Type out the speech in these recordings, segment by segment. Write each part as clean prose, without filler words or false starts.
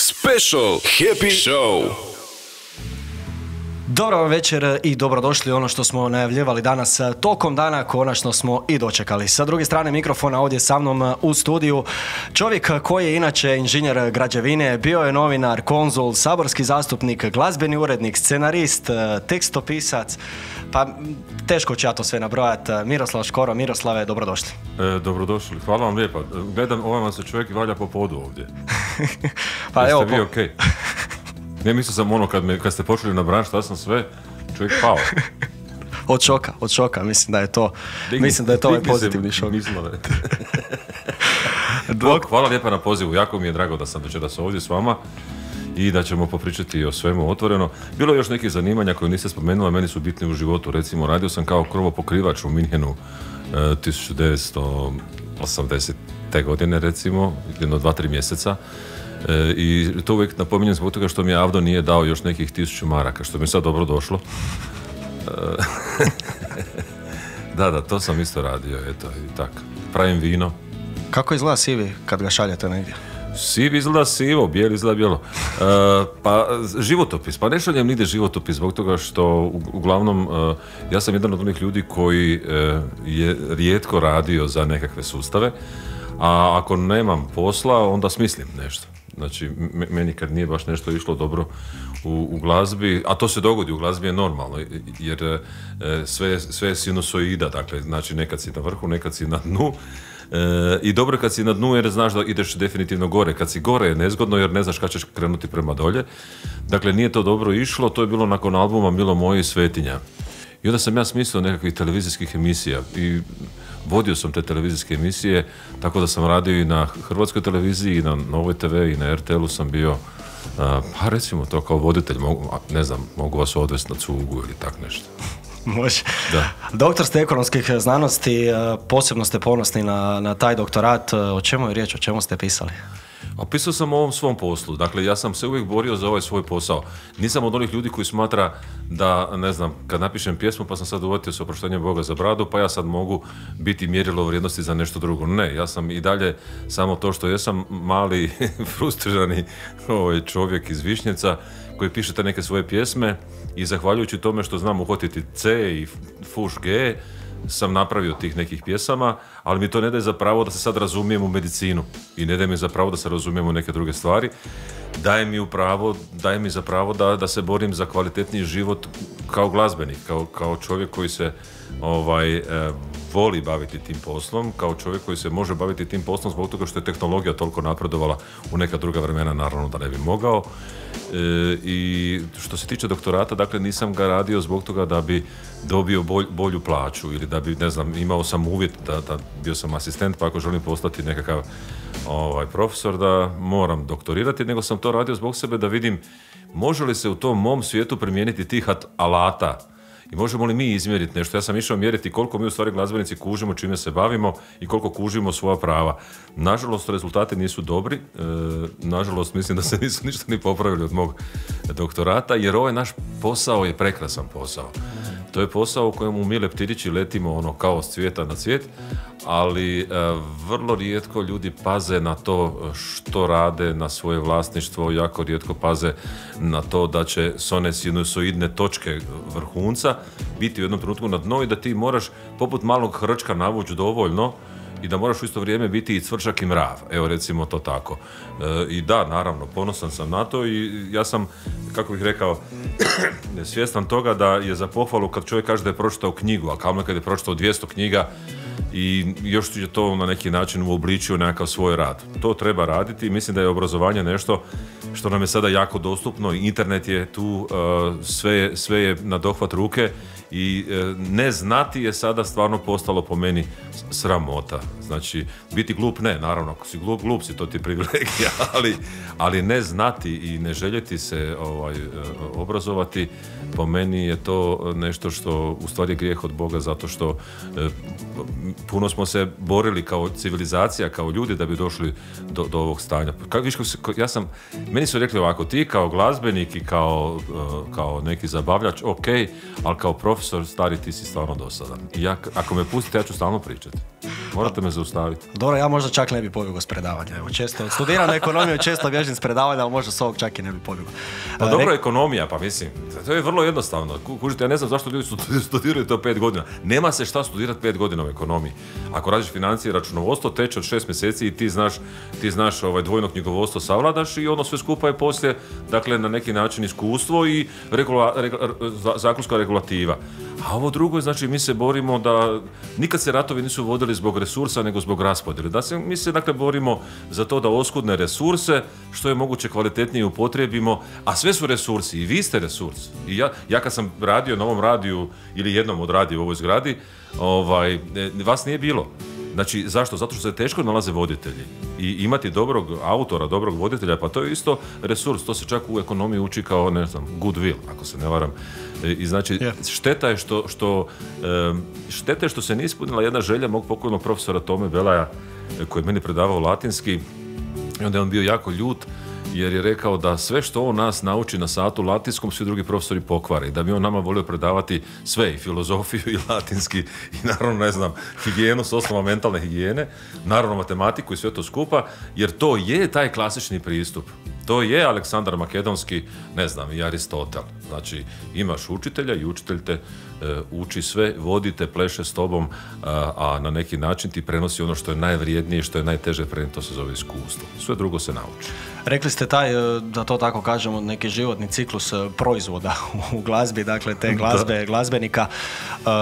Special Happy Show. Dobro vam večer i dobrodošli u ono što smo najavljivali danas tokom dana, konačno smo i dočekali. Sa druge strane mikrofona ovdje sa mnom u studiju čovjek koji je inače inženjer građevine, bio je novinar, konzul, saborski zastupnik, glazbeni urednik, scenarist, tekstopisac, pa teško ću ja to sve nabrojati. Miroslav Škoro. Miroslave, dobrodošli. Dobrodošli, hvala vam lijepa. Gledam, vam se čovjek valja po podu ovdje. Pa jeste evo, vi okej? Ne mislio sam ono kad ste počeli nabrajati šta sam sve, čovjek pao. Od šoka, mislim da je to ovaj pozitivni šok. Hvala lijepa na pozivu, jako mi je drago da sam večeras ovdje s vama i da ćemo popričati o svemu otvoreno. Bilo je još nekih zanimanja koje niste spomenuli, meni su bitni u životu. Recimo, radio sam kao krovopokrivač u Minhenu 1980. godine, recimo, jedno 2-3 mjeseca. I to uvijek napominjem zbog toga što mi Avdo nije dao još nekih 1000 maraka, što mi je sad dobro došlo. Da, to sam isto radio, eto, i tako. Pravim vino. Kako izgleda sivi kad ga šaljete negdje? Sivi izgleda sivo, bijeli izgleda bijelo. Pa životopis, pa ne šaljem nigdje životopis zbog toga što uglavnom ja sam jedan od onih ljudi koji je rijetko radio za nekakve sustave, a ako nemam posla onda smislim nešto. Znači, meni kad nije baš nešto išlo dobro u glazbi, a to se dogodi u glazbi je normalno, jer sve je sinusoida, dakle, znači nekad si na vrhu, nekad si na dnu, i dobro kad si na dnu jer znaš da ideš definitivno gore, kad si gore je nezgodno jer ne znaš kad ćeš krenuti prema dolje. Dakle, nije to dobro išlo, to je bilo nakon albuma Milo moje i Svetinja. I onda sam ja smislio nekakvih televizijskih emisija i vodio sam te televizijske emisije, tako da sam radio i na Hrvatskoj televiziji, i na Novoj TV, i na RTL-u sam bio, pa recimo to kao voditelj, mogu vas odvesti na cugu ili tak nešto. Može. Da. Doktor ste ekonomskih znanosti, posebno ste ponosni na taj doktorat. O čemu je riječ, o čemu ste pisali? Pisao sam o ovom svom poslu, dakle ja sam se uvijek borio za ovaj svoj posao. Nisam od onih ljudi koji smatra da, ne znam, kad napišem pjesmu pa sam sad uvatio s oproštenjem Boga za bradu, pa ja sad mogu biti mjerilo vrijednosti za nešto drugo. Ne, ja sam i dalje samo to što jesam, mali, frustrirani čovjek iz Višnjeca koji piše te neke svoje pjesme i zahvaljujući tome što znam uhvatiti C i fuš G, sam napravio tih nekih pjesama, ali mi to ne daje za pravo da se sad razumijem u medicinu i ne daje mi za pravo da se razumijem u neke druge stvari. Daje mi za pravo da se borim za kvalitetniji život kao glazbenik, kao čovjek koji se voli baviti tim poslom, kao čovjek koji se može baviti tim poslom zbog toga što je tehnologija toliko napredovala, u neka druga vremena naravno da ne bi mogao. I što se tiče doktorata, dakle nisam ga radio zbog toga da bi dobio bolju plaću ili da bi, ne znam, imao sam uvjet da bio sam asistent, pa ako želim postati nekakav profesor da moram doktorirati, nego sam to radio zbog sebe da vidim može li se u tom mom svijetu primijeniti tih alata i možemo li mi izmjeriti nešto. Ja sam išao mjeriti koliko mi u stvari glazbenici kužimo, čime se bavimo i koliko kužimo svoja prava. Nažalost, rezultati nisu dobri. Nažalost, mislim da se nisu ništa ni popravili od mog doktorata, jer ovaj naš posao je prekrasan posao. To je posao u kojemu mi leptirići letimo kao s cvijeta na cvijet, ali vrlo rijetko ljudi paze na to što rade, na svoje vlasništvo, jako rijetko paze na to da će s one sinusoidne točke vrhunca biti u jednom trenutku na dno i da ti moraš poput malog hrčka navući dovoljno i da moraš u isto vrijeme biti i cvrčak i mrav, evo recimo to tako. I da, naravno, ponosan sam na to i ja sam, kako bih rekao, svjestan toga da je za pohvalu kad čovjek kaže da je pročitao knjigu, a kamoli kad je pročitao 200 knjiga i još je to na neki način uobličio nekakav svoj rad. To treba raditi i mislim da je obrazovanje nešto što nam je sada jako dostupno, internet je tu, sve je na dohvat ruke i ne znati je sada stvarno postalo po meni sramota. Znači, biti glup ne, naravno, ako si glup si, to ti je privilegija, ali ne znati i ne željeti se obrazovati, po meni je to nešto što u stvari je grijeh od Boga, zato što puno smo se borili kao civilizacija, kao ljudi da bi došli do ovog stanja. Meni su rekli ovako, ti kao glazbenik i kao neki zabavljač, ok, ali kao profesor stari ti si stvarno dosadan. I ako me pustite, ja ću stalno pričati. Morate me zaustaviti. Dobro, ja možda čak ne bi pobjegao s predavanja. Evo, često studiram ekonomiju, često bježim s predavanja, ali možda s ovog čak i ne bi pobjegao. Pa dobro, ekonomija, pa mislim, to je vrlo jednostavno. Kužite, ja ne znam zašto ljudi studiraju to 5 godina. Nema se šta studirati 5 godina u ekonomiji. Ako radiš financije i računovodstvo, teče od 6 mjeseci i ti znaš dvojno knjigovodstvo savladaš i ono sve skupa je poslije, dakle, na neki način iskustvo i zakonska regulativa. A ovo drugo je, znači, mi se borimo da nikad se ratovi nisu vodili zbog resursa, nego zbog raspodjele. Mi se, dakle, borimo za to da oskudne resurse što je moguće kvalitetnije upotrijebimo, a sve su resursi i vi ste resurs. I ja kad sam radio na ovom radiju ili jednom od radija u ovoj zgradi, vas nije bilo. Znači, zašto? Zato što se teško nalaze voditelji. I imati dobrog autora, dobrog voditelja, pa to je isto resurs. To se čak u ekonomiji uči kao, ne znam, goodwill, ako se ne varam. I znači, šteta je što se nije ispunila jedna želja mog pokojnog profesora Tome Belaja, koji je meni predavao latinski, i onda je on bio jako ljut, jer je rekao da sve što on nas nauči na satu latinskom, svi drugi profesori pokvare. Da bi on nama volio predavati sve, i filozofiju, i latinski, i naravno, ne znam, higijenu s osnova mentalne higijene, naravno matematiku i sve to skupa, jer to je taj klasični pristup. To je Aleksandar Makedonski, ne znam, i Aristotel. Znači, imaš učitelja i učitelj te uči sve, vodi te, pleše s tobom, a na neki način ti prenosi ono što je najvrijednije, što je najteže prenijeti, to se zove iskustvo. Sve drugo se nauči. Rekli ste taj, da to tako kažemo, neki životni ciklus proizvoda u glazbi, dakle te glazbe, glazbenika.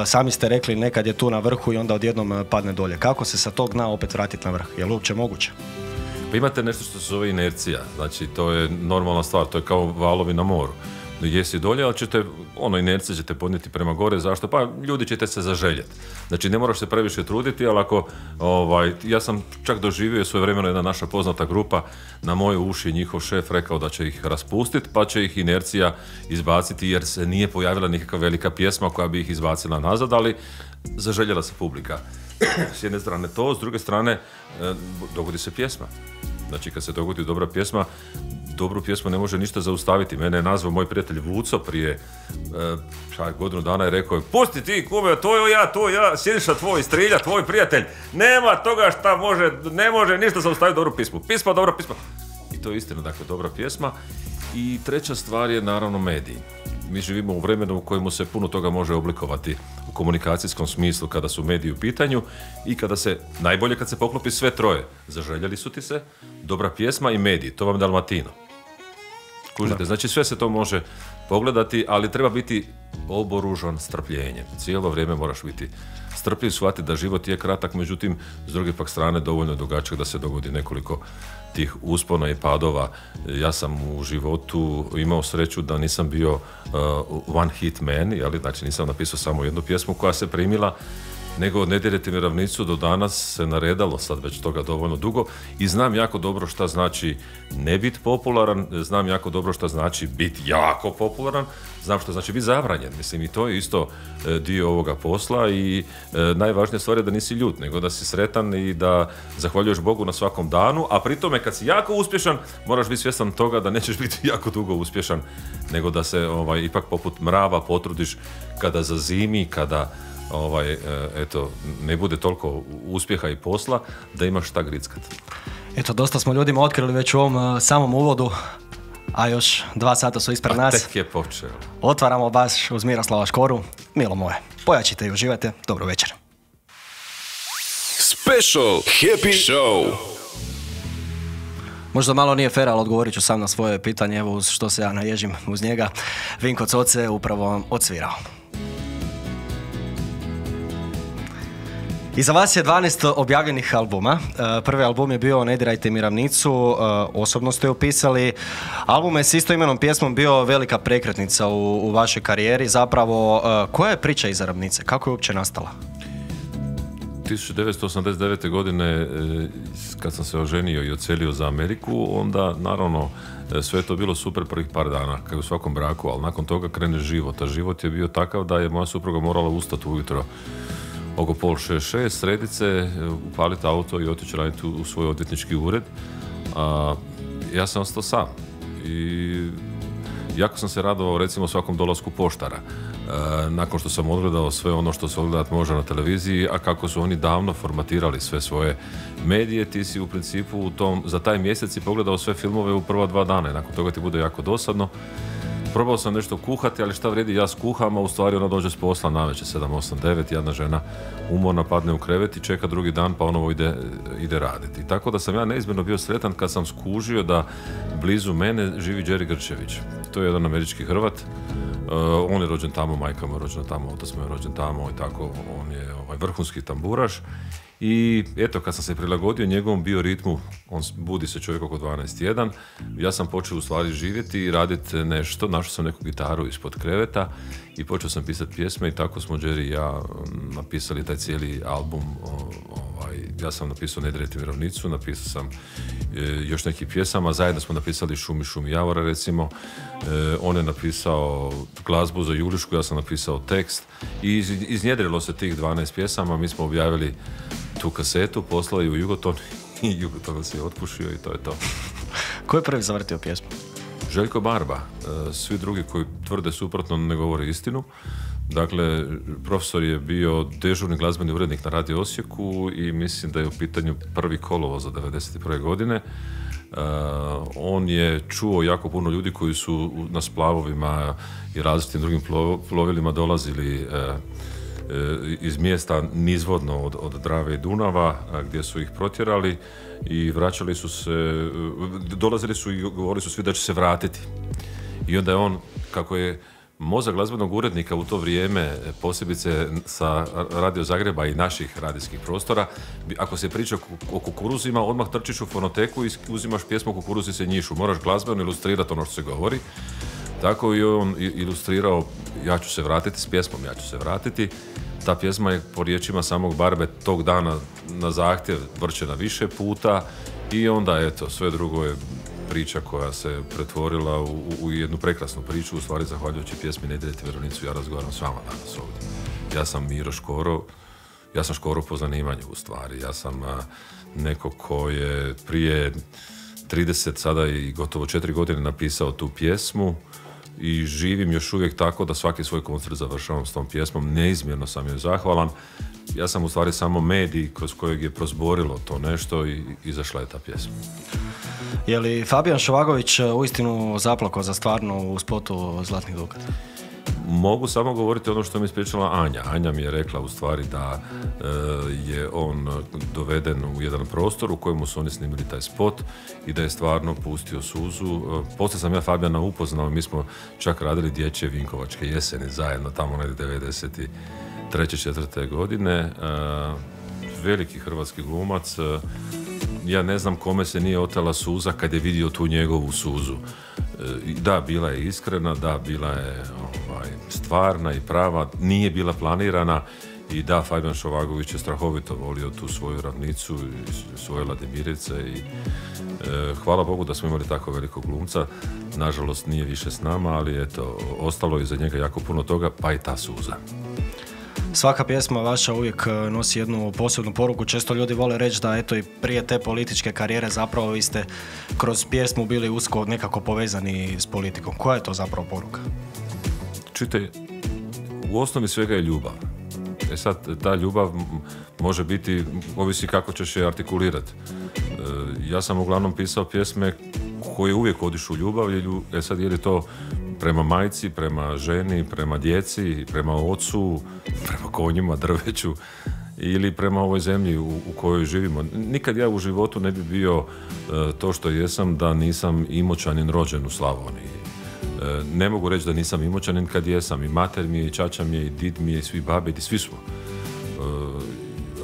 Sami ste rekli, nekad je tu na vrhu i onda odjednom padne dolje. Kako se sa tog dna opet vratiti na vrh? Je li uopće moguće? Pa imate nešto što se zove inercija, znači to je normalna stvar, to je kao valovi na moru. Jesi dolje, ali inercija ćete podnijeti prema gore, zašto? Pa ljudi ćete se zaželjeti. Znači ne moraš se previše truditi, ali ako, ja sam čak doživio svojevremeno jedna naša poznata grupa, na moje uši njihov šef rekao da će ih raspustiti, pa će ih inercija izbaciti jer se nije pojavila nikakva velika pjesma koja bi ih izbacila nazad, ali zaželjela se publika. S jedne strane to, s druge strane dogodi se pjesma. Znači kad se dogodi dobra pjesma, dobru pjesmu ne može ništa zaustaviti. Mene je nazvao moj prijatelj Vuco prije godinu dana i rekao je: pusti ti kume, to ja, Siniša tvoj, Strilja, tvoj prijatelj, nema toga šta ne može ništa zaustaviti dobru pjesmu. Dobra pjesma. I to je istina, dakle, dobra pjesma. I treća stvar je naravno mediji. Mi živimo u vremenu u kojemu se puno toga može oblikovati u komunikacijskom smislu kada su mediji u pitanju i najbolje kad se poklopi sve troje. Zaželjeli su ti se, dobra pjesma i mediji, to vam Dalmatino. Kužite, znači sve se to može pogledati, ali treba biti oboružan strpljenjem. Cijelo vrijeme moraš biti strpljiv, shvatiti da život je kratak, međutim, s druge pak strane dovoljno je dugačak da se dogodi nekoliko tih uspona i padova. Ja sam u životu imao sreću da nisam bio one hit man, znači nisam napisao samo jednu pjesmu koja se primila, nego Ne dirajte mi ravnicu do danas se naredalo sad već toga dovoljno dugo i znam jako dobro šta znači ne biti popularan, znam jako dobro šta znači biti jako popularan, znam što znači biti zabranjen. Mislim, i to je isto dio ovoga posla i najvažnija stvar je da nisi ljut, nego da si sretan i da zahvaljuješ Bogu na svakom danu, a pri tome kad si jako uspješan moraš biti svjestan toga da nećeš biti jako dugo uspješan, nego da se ipak poput mrava potrudiš kada zazimi, kada ne bude toliko uspjeha i posla, da imaš šta grickat. Eto, dosta smo ljudima otkrili već u ovom samom uvodu, a još 2 sata su ispred nas. Tek je počeo. Otvaramo baš uz Miroslava Škoru. Milo moje, pojačite i uživajte. Dobro večer. Special Happy Show. Možda malo nije fair, ali odgovorit ću sam na svoje pitanje, evo uz što se ja naježim uz njega. Vinko Coce je upravo odsvirao. Iza vas je 12 objavljenih albuma. Prvi album je bio Ne dirajte mi ravnicu, osobno ste upisali. Album je s istoimenom pjesmom bio velika prekretnica u vašoj karijeri. Zapravo, koja je priča iza Ravnice? Kako je uopće nastala? 1989. godine, kad sam se oženio i odselio za Ameriku, onda, naravno, sve je to bilo super prvih par dana, kao u svakom braku, ali nakon toga krene život. A život je bio takav da je moja supruga morala ustati ujutro oko 5:30, srediti se, upaliti auto i otići raditi u svoj odvjetnički ured. Ja sam ostao sam. I jako sam se radovao recimo svakom dolasku poštara. Nakon što sam odgledao sve ono što se odgledat može na televiziji, a kako su oni davno formatirali sve svoje medije, ti si u principu za taj mjesec i pogledao sve filmove u prva 2 dana i nakon toga ti bude jako dosadno. Probao sam nešto kuhati, ali šta vredi, ja skuham, a u stvari ona dođe s posla navečer 7, 8, 9, jedna žena umorna padne u krevet i čeka drugi dan pa ponovo ide raditi. Tako da sam ja neizmjerno bio sretan kad sam skužio da blizu mene živi Jerry Grčević. To je jedan američki Hrvat. On je rođen tamo, majka mu je rođena tamo, otac mu je rođen tamo i tako, on je vrhunski tamburaš. I eto, kad sam se prilagodio njegovom bioritmu, on budi se čovjek oko 12:01, ja sam počeo u stvari živjeti i raditi nešto, našao sam neku gitaru ispod kreveta i počeo sam pisati pjesme i tako smo Jerry i ja napisali taj cijeli album. Ja sam napisao Ne dirajte mi ravnicu, napisao sam još nekih pjesama, zajedno smo napisali Šumi, šumi javora recimo, on je napisao glazbu za Julišku, ja sam napisao tekst i iznjedrilo se tih 12 pjesama, mi smo objavili tu kasetu, poslali u Jugoton i Jugoton se je otpušio i to je to. Ko je prvi zavrtio pjesmu? Željko Barba. Svi drugi koji tvrde suprotno ne govore istinu. Dakle, profesor je bio dežurni glazbeni urednik na Radio Osijeku i mislim da je u pitanju 1. kolovoza 1991. godine. On je čuo jako puno ljudi koji su na splavovima i različitim drugim plovilima dolazili iz mjesta nizvodno od Drave i Dunava, gdje su ih protjerali i vraćali su se, dolazili su i govorili su svi da će se vratiti. I onda je on, kako je mozak glazbenog urednika u to vrijeme, posebice sa Radio Zagreba i naših radijskih prostora, ako se priča o kukuruzima, odmah trčiš u fonoteku i uzimaš pjesmu Kukuruzi se njišu. Moraš glazbeno ilustrirati ono što se govori. Tako i on ilustrirao Ja ću se vratiti s pjesmom Ja ću se vratiti. Ta pjesma je po riječima samog Barbe tog dana na zahtjev vrčena više puta i onda eto, sve drugo je priča koja se pretvorila u jednu prekrasnu priču, u stvari zahvaljujući pjesmi Ne dirajte mi ravnicu ja razgovaram s vama danas ovdje. Ja sam Miro Škoro, ja sam Škoro po zanimanju u stvari, ja sam neko ko je prije 30, sada i gotovo 4 godine napisao tu pjesmu i živim još uvijek tako da svaki svoj koncert završavam s tom pjesmom, neizmjerno sam joj zahvalan. Ja sam u stvari samo medij kroz kojeg je prozborilo to nešto i izašla je ta pjesma. Je li Fabijan Šovagović uistinu zaplakao za stvarno u spotu Zlatnih dukata? Mogu samo govoriti ono što mi je ispričala Anja. Anja mi je rekla u stvari da je on doveden u jedan prostor u kojemu su oni snimili taj spot i da je stvarno pustio suzu. Poslije sam ja Fabijana upoznao, mi smo čak radili Dječje Vinkovačke jeseni zajedno, tamo negdje 93. 4. godine. Veliki hrvatski glumac. Ja ne znam kome se nije otela suza kad je vidio tu njegovu suzu. Da, bila je iskrena, da, bila je stvarna i prava, nije bila planirana i da, Fabijan Šovagović je strahovito volio tu svoju ravnicu i svoje Ladimirice i hvala Bogu da smo imali tako velikog glumca. Nažalost nije više s nama, ali eto, ostalo je iza njega jako puno toga, pa i ta suza. Svaka pjesma vaša uvijek nosi jednu posebnu poruku. Često ljudi vole reći da eto i prije te političke karijere zapravo vi ste kroz pjesmu bili usko nekako povezani s politikom. Koja je to zapravo poruka? Čujte, u osnovi svega je ljubav. Sad, ta ljubav može biti, ovisi kako ćeš je artikulirati. Ja sam uglavnom pisao pjesme koje uvijek odišu u ljubav. Sad, je li to prema majci, prema ženi, prema djeci, prema ocu, prema konjima, drveću ili prema ovoj zemlji u kojoj živimo. Nikad ja u životu ne bi bio to što jesam da nisam Imoćanin rođen u Slavoniji. Ne mogu reći da nisam Imoćanin kad jesam. I mater mi je, i čača mi je, i did mi je, i svi babe, i svi smo.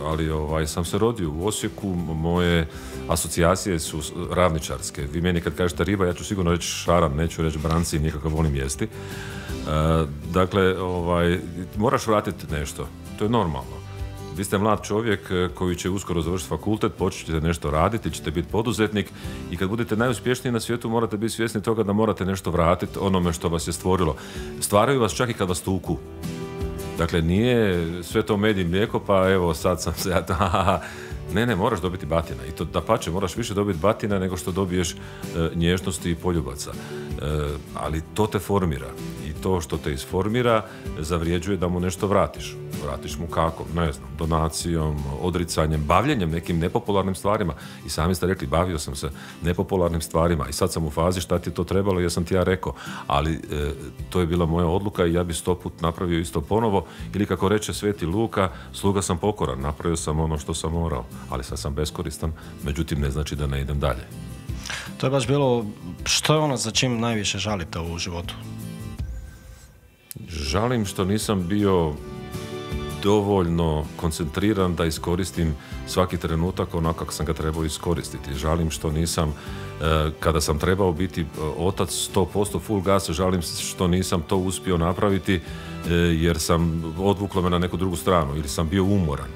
Ali sam se rodio u Osijeku, moje asocijacije su ravničarske. Vi meni kad kažete riba, ja ću sigurno reći šaran, neću reći branci, nikako volim jesti. Dakle, moraš vratiti nešto, to je normalno. Vi ste mlad čovjek koji će uskoro završiti fakultet, počnete nešto raditi, ćete biti poduzetnik i kad budete najuspješniji na svijetu morate biti svjesni toga da morate nešto vratiti onome što vas je stvorilo. Stvaraju vas čak i kad vas tuku. Dakle, nije sve to med i mlijeko, pa evo sad sam se Ne, moraš dobiti batina. I to dapače, moraš više dobiti batina nego što dobiješ nježnosti i poljubaca. Ali to te formira. I to što te isformira zavrijeđuje da mu nešto vratiš. Vratiš mu kako? Ne znam, donacijom, odricanjem, bavljenjem nekim nepopularnim stvarima. I sami ste rekli, bavio sam se nepopularnim stvarima i sad sam u fazi šta ti je to trebalo, jer sam ti ja rekao. Ali to je bila moja odluka i ja bi 100 put napravio isto ponovo. Ili kako reče Sveti Luka, sluga sam pokoran, napravio sam ono što sam morao. Ali sad sam beskoristan, međutim ne znači da ne idem dalje. To je baš bilo, što je ono za čim najviše žalite u životu? Žalim što nisam bio dovoljno koncentriran da iskoristim svaki trenutak onako kako sam ga trebao iskoristiti. Žalim što nisam, kada sam trebao biti otac 100% full gas, žalim što nisam to uspio napraviti jer sam odvuklo me na neku drugu stranu ili sam bio umoran.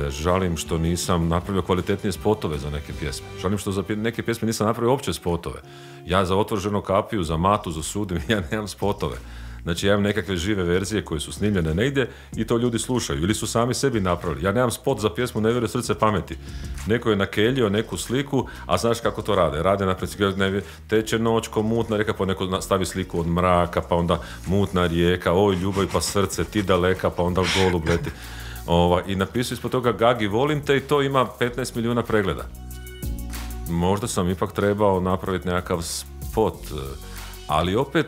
Žalim što nisam napravio kvalitetnije spotove za neke pjesme. Žalim što za neke pjesme nisam napravio uopće spotove. Ja za Otvrženu kapiju, za Matu, za Sudim, ja nemam spotove. Znači ja imam nekakve žive verzije koje su snimljene negdje i to ljudi slušaju ili su sami sebi napravili. Ja nemam spot za pjesmu Ne vjeruje srce pameti. Neko je nakeljio neku sliku, a znaš kako to rade? Rade naprijed, teče noć ko mutna rijeka, pa neko stavi sliku od mraka, pa onda mutna rijeka, oj ljubav pa srce, ti daleka, pa onda golub leti. I napisao ispod toga Gagi volim te i to ima 15 milijuna pregleda. Možda sam ipak trebao napraviti nekakav spot, ali opet...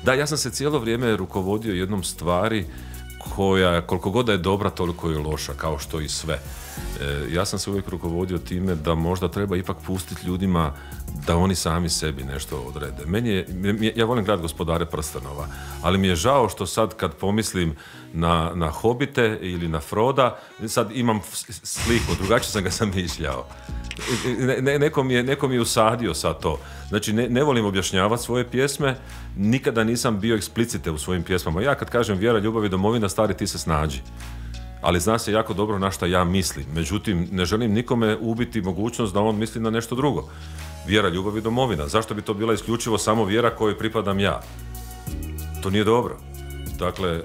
Ja sam se cijelo vrijeme rukovodio jednom stvari koja, koliko god da je dobra, toliko je loša, kao što i sve. Ja sam se uvijek rukovodio time da možda treba ipak pustiti ljudima da oni sami sebi nešto odrede. Ja volim gledati Gospodare prstenova, ali mi je žao što sad kad pomislim na Hobite ili na Froda, sad imam sliku, drugačije sam ga zamišljao. Neko mi je usadio sad to. Znači, ne volim objašnjavati svoje pjesme, nikada nisam bio eksplicite u svojim pjesmama. Ja kad kažem vjera, ljubav i domovina, stari ti se snađi. Ali zna se jako dobro na šta ja mislim. Međutim, ne želim nikome ubiti mogućnost da on misli na nešto drugo. Vjera, ljubav i domovina. Zašto bi to bila isključivo samo vjera kojoj pripadam ja? To nije dobro. Dakle,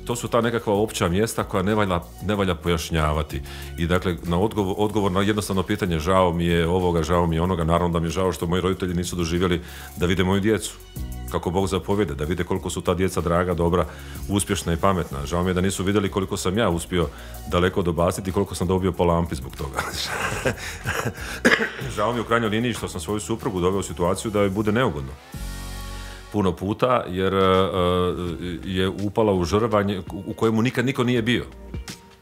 to su ta nekakva opća mjesta koja ne valja pojašnjavati. I dakle, na odgovor na jednostavno pitanje, žao mi je ovoga, žao mi je onoga, naravno da mi je žao što moji roditelji nisu doživjeli da vide moju djecu. Kako Bog zapovjede, da vide koliko su ta djeca draga, dobra, uspješna i pametna. Žao mi je da nisu vidjeli koliko sam ja uspio daleko dobaciti i koliko sam dobio po lampi zbog toga. Žao mi je u krajnjoj liniji što sam svoju suprugu doveo u situaciju da joj bude neugodno. Puno puta, jer je upala u žrvanje u kojemu nikad niko nije bio.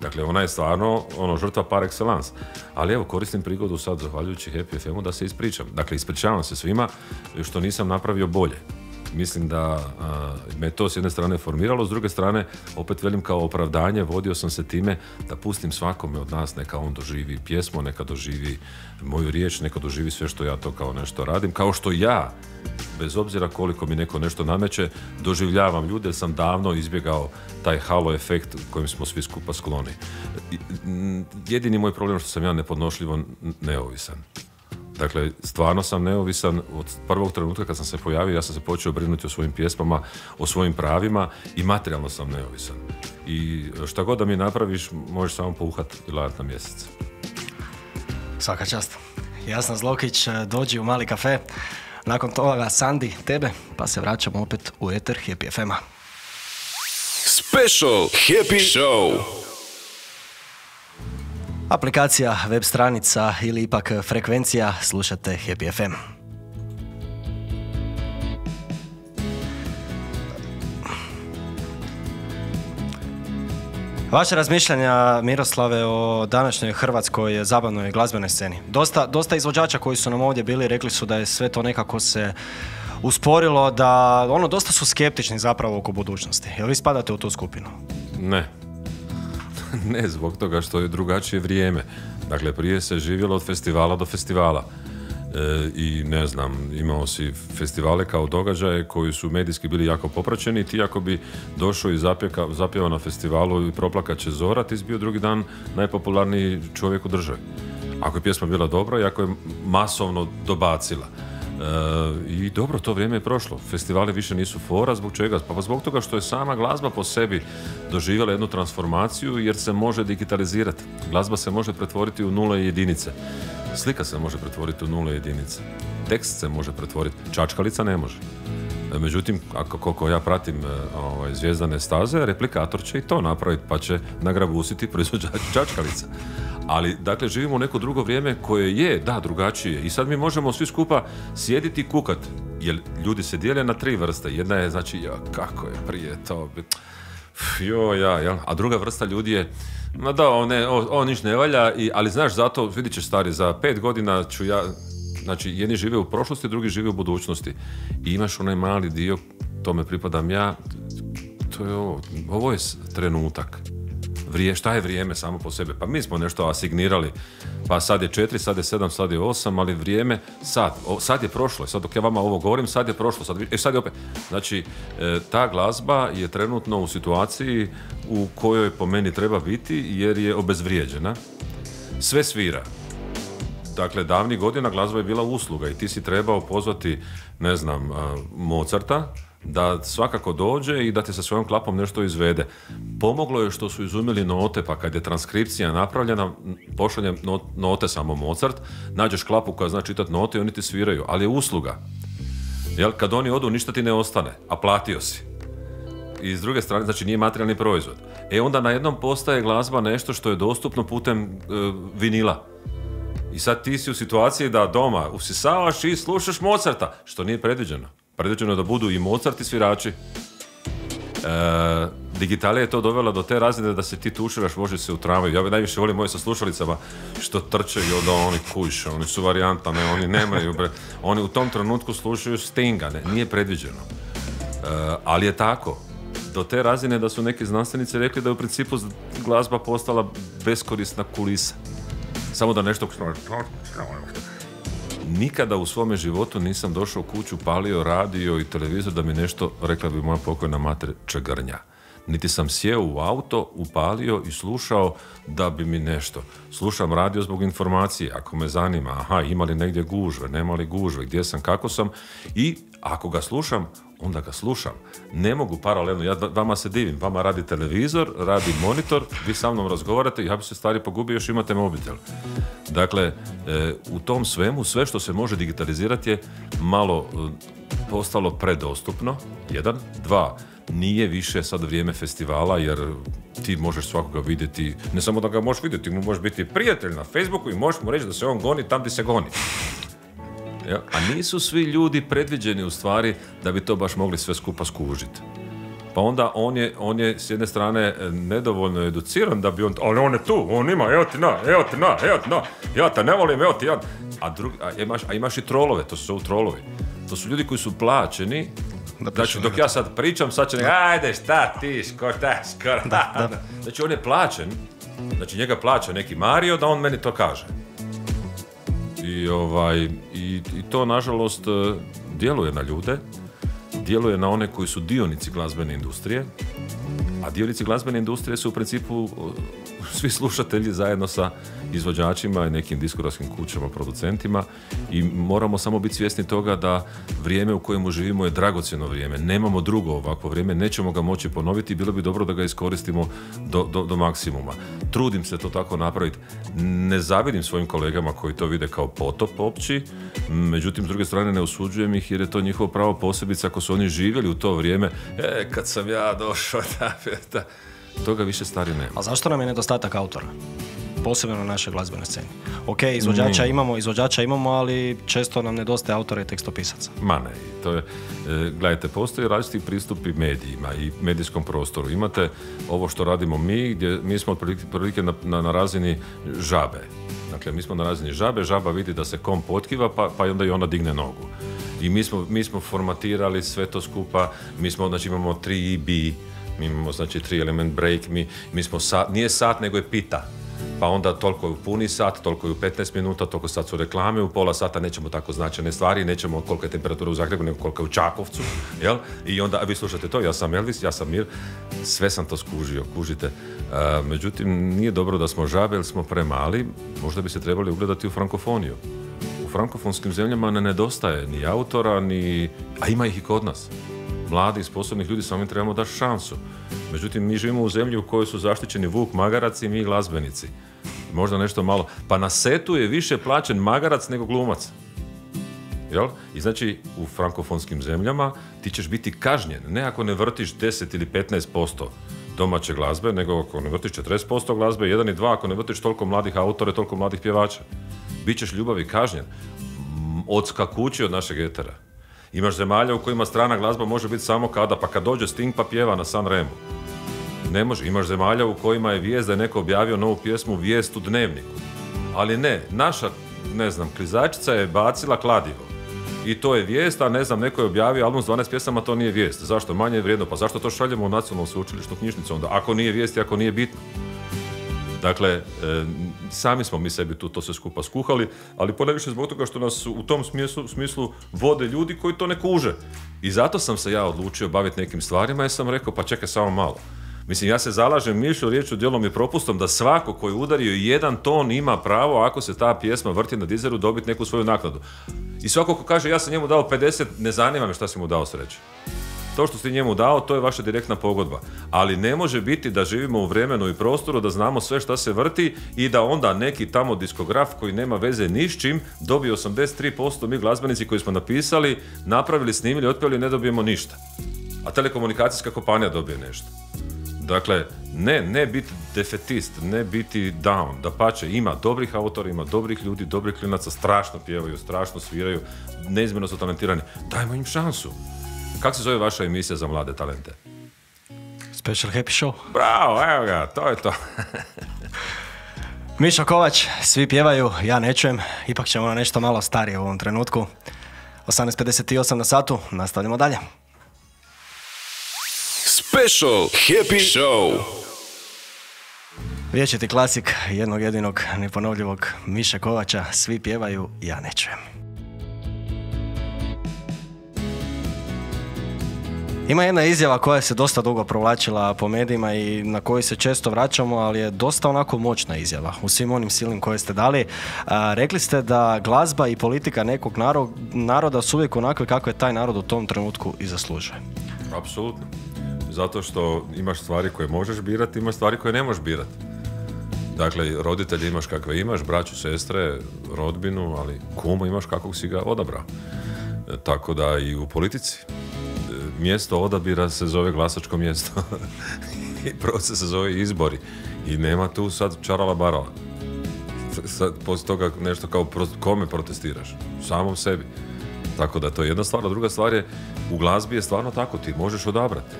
Dakle, ona je stvarno žrtva par excellence. Ali evo, koristim prigodu sad, zahvaljujući Happy FM-u, da se ispričam. Dakle, ispričavam se svima što nisam napravio bolje. Mislim da me to s jedne strane formiralo, s druge strane, opet velim kao opravdanje, vodio sam se time da pustim svakome od nas, neka on doživi pjesmu, neka doživi moju riječ, neka doživi sve što ja to kao nešto radim, kao što ja, bez obzira koliko mi neko nešto nameće, doživljavam ljude, jer sam davno izbjegao taj halo efekt kojim smo svi skupa skloni. Jedini moj problem je što sam ja nepodnošljivo neovisan. Dakle, stvarno sam neovisan od prvog trenutka kad sam se pojavio, ja sam se počeo brinuti o svojim pjesmama, o svojim pravima i materijalno sam neovisan. I šta god da mi napraviš, možeš samo pouhat i ladat na mjesec. Svaka čast. Jasna Zlokić, dođi u Mali kafe. Nakon toga Sandi, tebe, pa se vraćamo opet u eter Happy FM-a. Special Happy Show. Aplikacija, web stranica ili ipak frekvencija, slušate Happy FM. Vaše razmišljanja, Miroslave, o današnjoj hrvatskoj zabavnoj glazbenoj sceni. Dosta izvođača koji su nam ovdje bili rekli su da je sve to nekako se usporilo, da dosta su skeptični zapravo oko budućnosti. Jel vi spadate u tu skupinu? Ne, zbog toga što je drugačije vrijeme. Dakle, prije se živjelo od festivala do festivala. I ne znam, imao si festivale kao događaje koji su medijski bili jako popraćeni. Ti ako bi došao i zapjevao na festivalu i Proplakat će zora, ti si bio drugi dan najpopularniji čovjek u državi. Ako je pjesma bila dobra i ako je masovno dobacila. I dobro, to vrijeme je prošlo. Festivali više nisu fora, zbog čega? Pa zbog toga što je sama glazba po sebi doživjela jednu transformaciju jer se može digitalizirati. Glazba se može pretvoriti u nule i jedinice. Slika se može pretvoriti u nule i jedinice. Tekst se može pretvoriti. Čačkalica ne može. Međutim, koliko ja pratim Zvijezdane staze, replikator će i to napraviti, pa će nagrabusiti proizvođač čačkalica. Ali, dakle, živimo u neko drugo vrijeme koje je, da, drugačije. I sad mi možemo svi skupa sjediti i kukat. Jer ljudi se dijele na 3 vrste. Jedna je, znači, kako je prije to... A druga vrsta ljudi je, ma da, on niš ne valja, ali znaš, zato, vidit ćeš stari, za 5 godina ću ja... Znači, jedni žive u prošlosti, drugi žive u budućnosti. I imaš onaj mali dio, tome pripadam ja, to je ovo je trenutak. Šta je vrijeme samo po sebi? Pa mi smo nešto asignirali, pa sad je 4, sad je 7, sad je 8, ali vrijeme sad je prošlo. Sad dok ja vama ovo govorim, sad je prošlo, sad je opet. Znači, ta glazba je trenutno u situaciji u kojoj po meni treba biti jer je obezvrijeđena. Sve svira. Dakle, davnih godina glazba je bila usluga i ti si trebao pozvati, ne znam, Mozarta, da svakako dođe i da ti sa svojom klapom nešto izvede. Pomoglo je što su izumili note, pa kad je transkripcija napravljena, pošaljem note samo Mozart, nađeš klapu koja zna čitati note i oni ti sviraju, ali je usluga. Jel? Kad oni odu, ništa ti ne ostane, a platio si. I s druge strane, znači nije materijalni proizvod. Onda najednom postaje glazba nešto što je dostupno putem vinila. I sad ti si u situaciji da doma usisavaš i slušaš Mozarta, što nije predviđeno. Predviđeno je da budu i Mozart i svirači. Digitalija je to dovela do te razine da se ti tuširaš, može se u tramvaju. Ja najviše volim moje sa slušalicama što trče i onda oni kuše, oni su varijanta, ne, oni nemaju, oni u tom trenutku slušaju Stinga, nije predviđeno. Ali je tako. Do te razine da su neki znanstvenici rekli da je u principu glazba postala beskorisna kulisa. Samo da nešto... Nikada u svome životu nisam došao u kuću, palio radio i televizor da mi nešto, rekla bi moja pokojna mater, čegrnja. Niti sam sjeo u auto, upalio i slušao da bi mi nešto. Slušam radio zbog informacije, ako me zanima, ima li negdje gužve, nema li gužve, gdje sam, kako sam, i ako ga slušam, onda ga slušam. Ne mogu paralelno, ja vama se divim, vama radi televizor, radi monitor, vi sa mnom razgovarate, ja bi se stvari pogubio, još imate mobitel. Dakle, u tom svemu, sve što se može digitalizirati je malo postalo predostupno, 1, 2, nije više sad vrijeme festivala, jer ti možeš svakoga vidjeti, ne samo da ga možeš vidjeti, mu možeš biti prijatelj na Facebooku i možeš mu reći da se on goni tam gdje se goni. Ja? A nisu svi ljudi predviđeni u stvari da bi to baš mogli sve skupa skužiti. Pa onda on je s jedne strane nedovoljno educiran da bi on, ali on je tu, on ima, evo ti na, ja te ne volim, evo ti ja. A imaš i trolove, to su trolovi. To su ljudi koji su plaćeni. Znači, dok ja sad pričam, sad će ajde, šta ti, skoro. Znači, on je plaćen, znači njega plaća neki Mario da on meni to kaže. I to, nažalost, djeluje na ljude, djeluje na one koji su dionici glazbene industrije, a dionici glazbene industrije su u principu svi slušatelji zajedno sa izvođačima i nekim diskografskim kućama, producentima, i moramo samo biti svjesni toga da vrijeme u kojemu živimo je dragocjeno vrijeme. Nemamo drugo ovakvo vrijeme, nećemo ga moći ponoviti, bilo bi dobro da ga iskoristimo do maksimuma. Trudim se to tako napraviti. Ne zavidim svojim kolegama koji to vide kao potop opći, međutim, s druge strane ne osuđujem ih jer je to njihovo pravo, posebice ako su oni živjeli u to vrijeme. Kad sam ja došao, toga više stari nema. A zašto nam je nedostatak autora? Posebno na našoj glazbenoj sceni. Ok, izvođača imamo, ali često nam nedostaje autora i tekstopisaca. Ma ne, to je, gledajte, postoje različiti pristupi medijima i medijskom prostoru. Imate ovo što radimo mi, gdje mi smo otprilike na razini žabe. Dakle, mi smo na razini žabe, žaba vidi da se kom potkiva, pa onda i ona digne nogu. I mi smo formatirali sve to skupa, znači imamo 3 EB, mi imamo znači 3 element break, mi smo nije sat nego je pita. Pa onda toliko je u puni sat, toliko je u 15 minuta, toliko sad su reklame, u pola sata nećemo tako značajne stvari, nećemo koliko je temperatura u Zagrebu, nego koliko je u Čakovcu, jel? I onda, vi slušate to, ja sam Elvis, ja sam Mir, sve sam to skužio, kužite. Međutim, nije dobro da smo žabe, jer smo premali, možda bi se trebali ugledati u frankofoniju. U frankofonskim zemljama ne nedostaje ni autora, a ima ih i kod nas. Mladih, sposobnih ljudi, samo im trebamo dati šansu. Međutim, mi živimo u zemlji u kojoj su zaštićeni vuk, magarac i mi glazbenici. Možda nešto malo. Pa na setu je više plaćen magarac nego glumac. Jel? I znači, u frankofonskim zemljama ti ćeš biti kažnjen. Ne ako ne vrtiš 10 ili 15% domaće glazbe, nego ako ne vrtiš 40% glazbe, 1 i 2, ako ne vrtiš toliko mladih autora, toliko mladih pjevača. Bićeš ljubavi kažnjen. Odskakući od našeg etera. Imaš zemalja u kojima strana glazba može biti samo kad dođe Sting pa pjeva na San Remu. Ne može. Imaš zemalja u kojima je vijest da je neko objavio novu pjesmu, vijest u dnevniku. Ali ne, naša, klizačica je bacila kladivo. I to je vijest, a neko je objavio album s 12 pjesama, to nije vijest. Zašto? Manje je vrijedno. Pa zašto to šaljemo u nacionalnu sveučilišnu knjižnicu onda? Ako nije vijest i ako nije bitno. Dakle, sami smo mi sebi to sve skupa skuhali, ali ponajviše zbog toga što nas u tom smislu vode ljudi koji to ne kuže. I zato sam se ja odlučio baviti nekim stvarima jer sam rekao, pa čekaj samo malo. Mislim, ja se zalažem mišlju, riječju, djelom i propustom da svako koji udario jedan ton ima pravo, ako se ta pjesma vrti na dizeru, dobiti neku svoju naknadu. I svako ko kaže, ja sam njemu dao 50, ne zanima me šta si mu dao sreće. To što si njemu dao, to je vaša direktna pogodba. Ali ne može biti da živimo u vremenu i prostoru, da znamo sve šta se vrti i da onda neki tamo diskograf koji nema veze ni s čim dobije 83%, mi glazbenici koji smo napisali, napravili, snimili, otpjeli, ne dobijemo ništa. A telekomunikacijska kompanija dobije nešto. Dakle, ne biti defetist, ne biti down, dapače, ima dobrih autora, ima dobrih ljudi, dobrih klinaca, strašno pjevaju, strašno sviraju, neizmjerno su talentirani. Dajmo im šansu. Kako se zove vaša emisija za mlade talente? Special Happy Show. Bravo, evo ga, to je to. Mišo Kovač, svi pjevaju, ja ne čujem, ipak ćemo na nešto malo starije u ovom trenutku. 18:58 na satu, nastavljamo dalje. Special Happy Show. Vječiti klasik jednog jedinog neponovljivog Miše Kovača, svi pjevaju, ja ne čujem. Ima jedna izjava koja se dosta dugo provlačila po medijima i na koju se često vraćamo, ali je dosta onako moćna izjava u svim onim silnim koje ste dali. Rekli ste da glazba i politika nekog naroda su uvijek onakve kako je taj narod u tom trenutku i zaslužuje. Apsolutno. Zato što imaš stvari koje možeš birati, imaš stvari koje ne možeš birati. Dakle, roditelji imaš kakve imaš, braću, sestre, rodbinu, ali kuma imaš kakvog si ga odabrao. Tako da i u politici. Mjesto odabira se zove glasačko mjesto. I proces se zove izbori. I nema tu sad čarala barala. Sad, poslije toga nešto kao kome protestiraš? Samom sebi. Tako da to je jedna stvar. A druga stvar je, u glazbi je stvarno tako, ti možeš odabrati.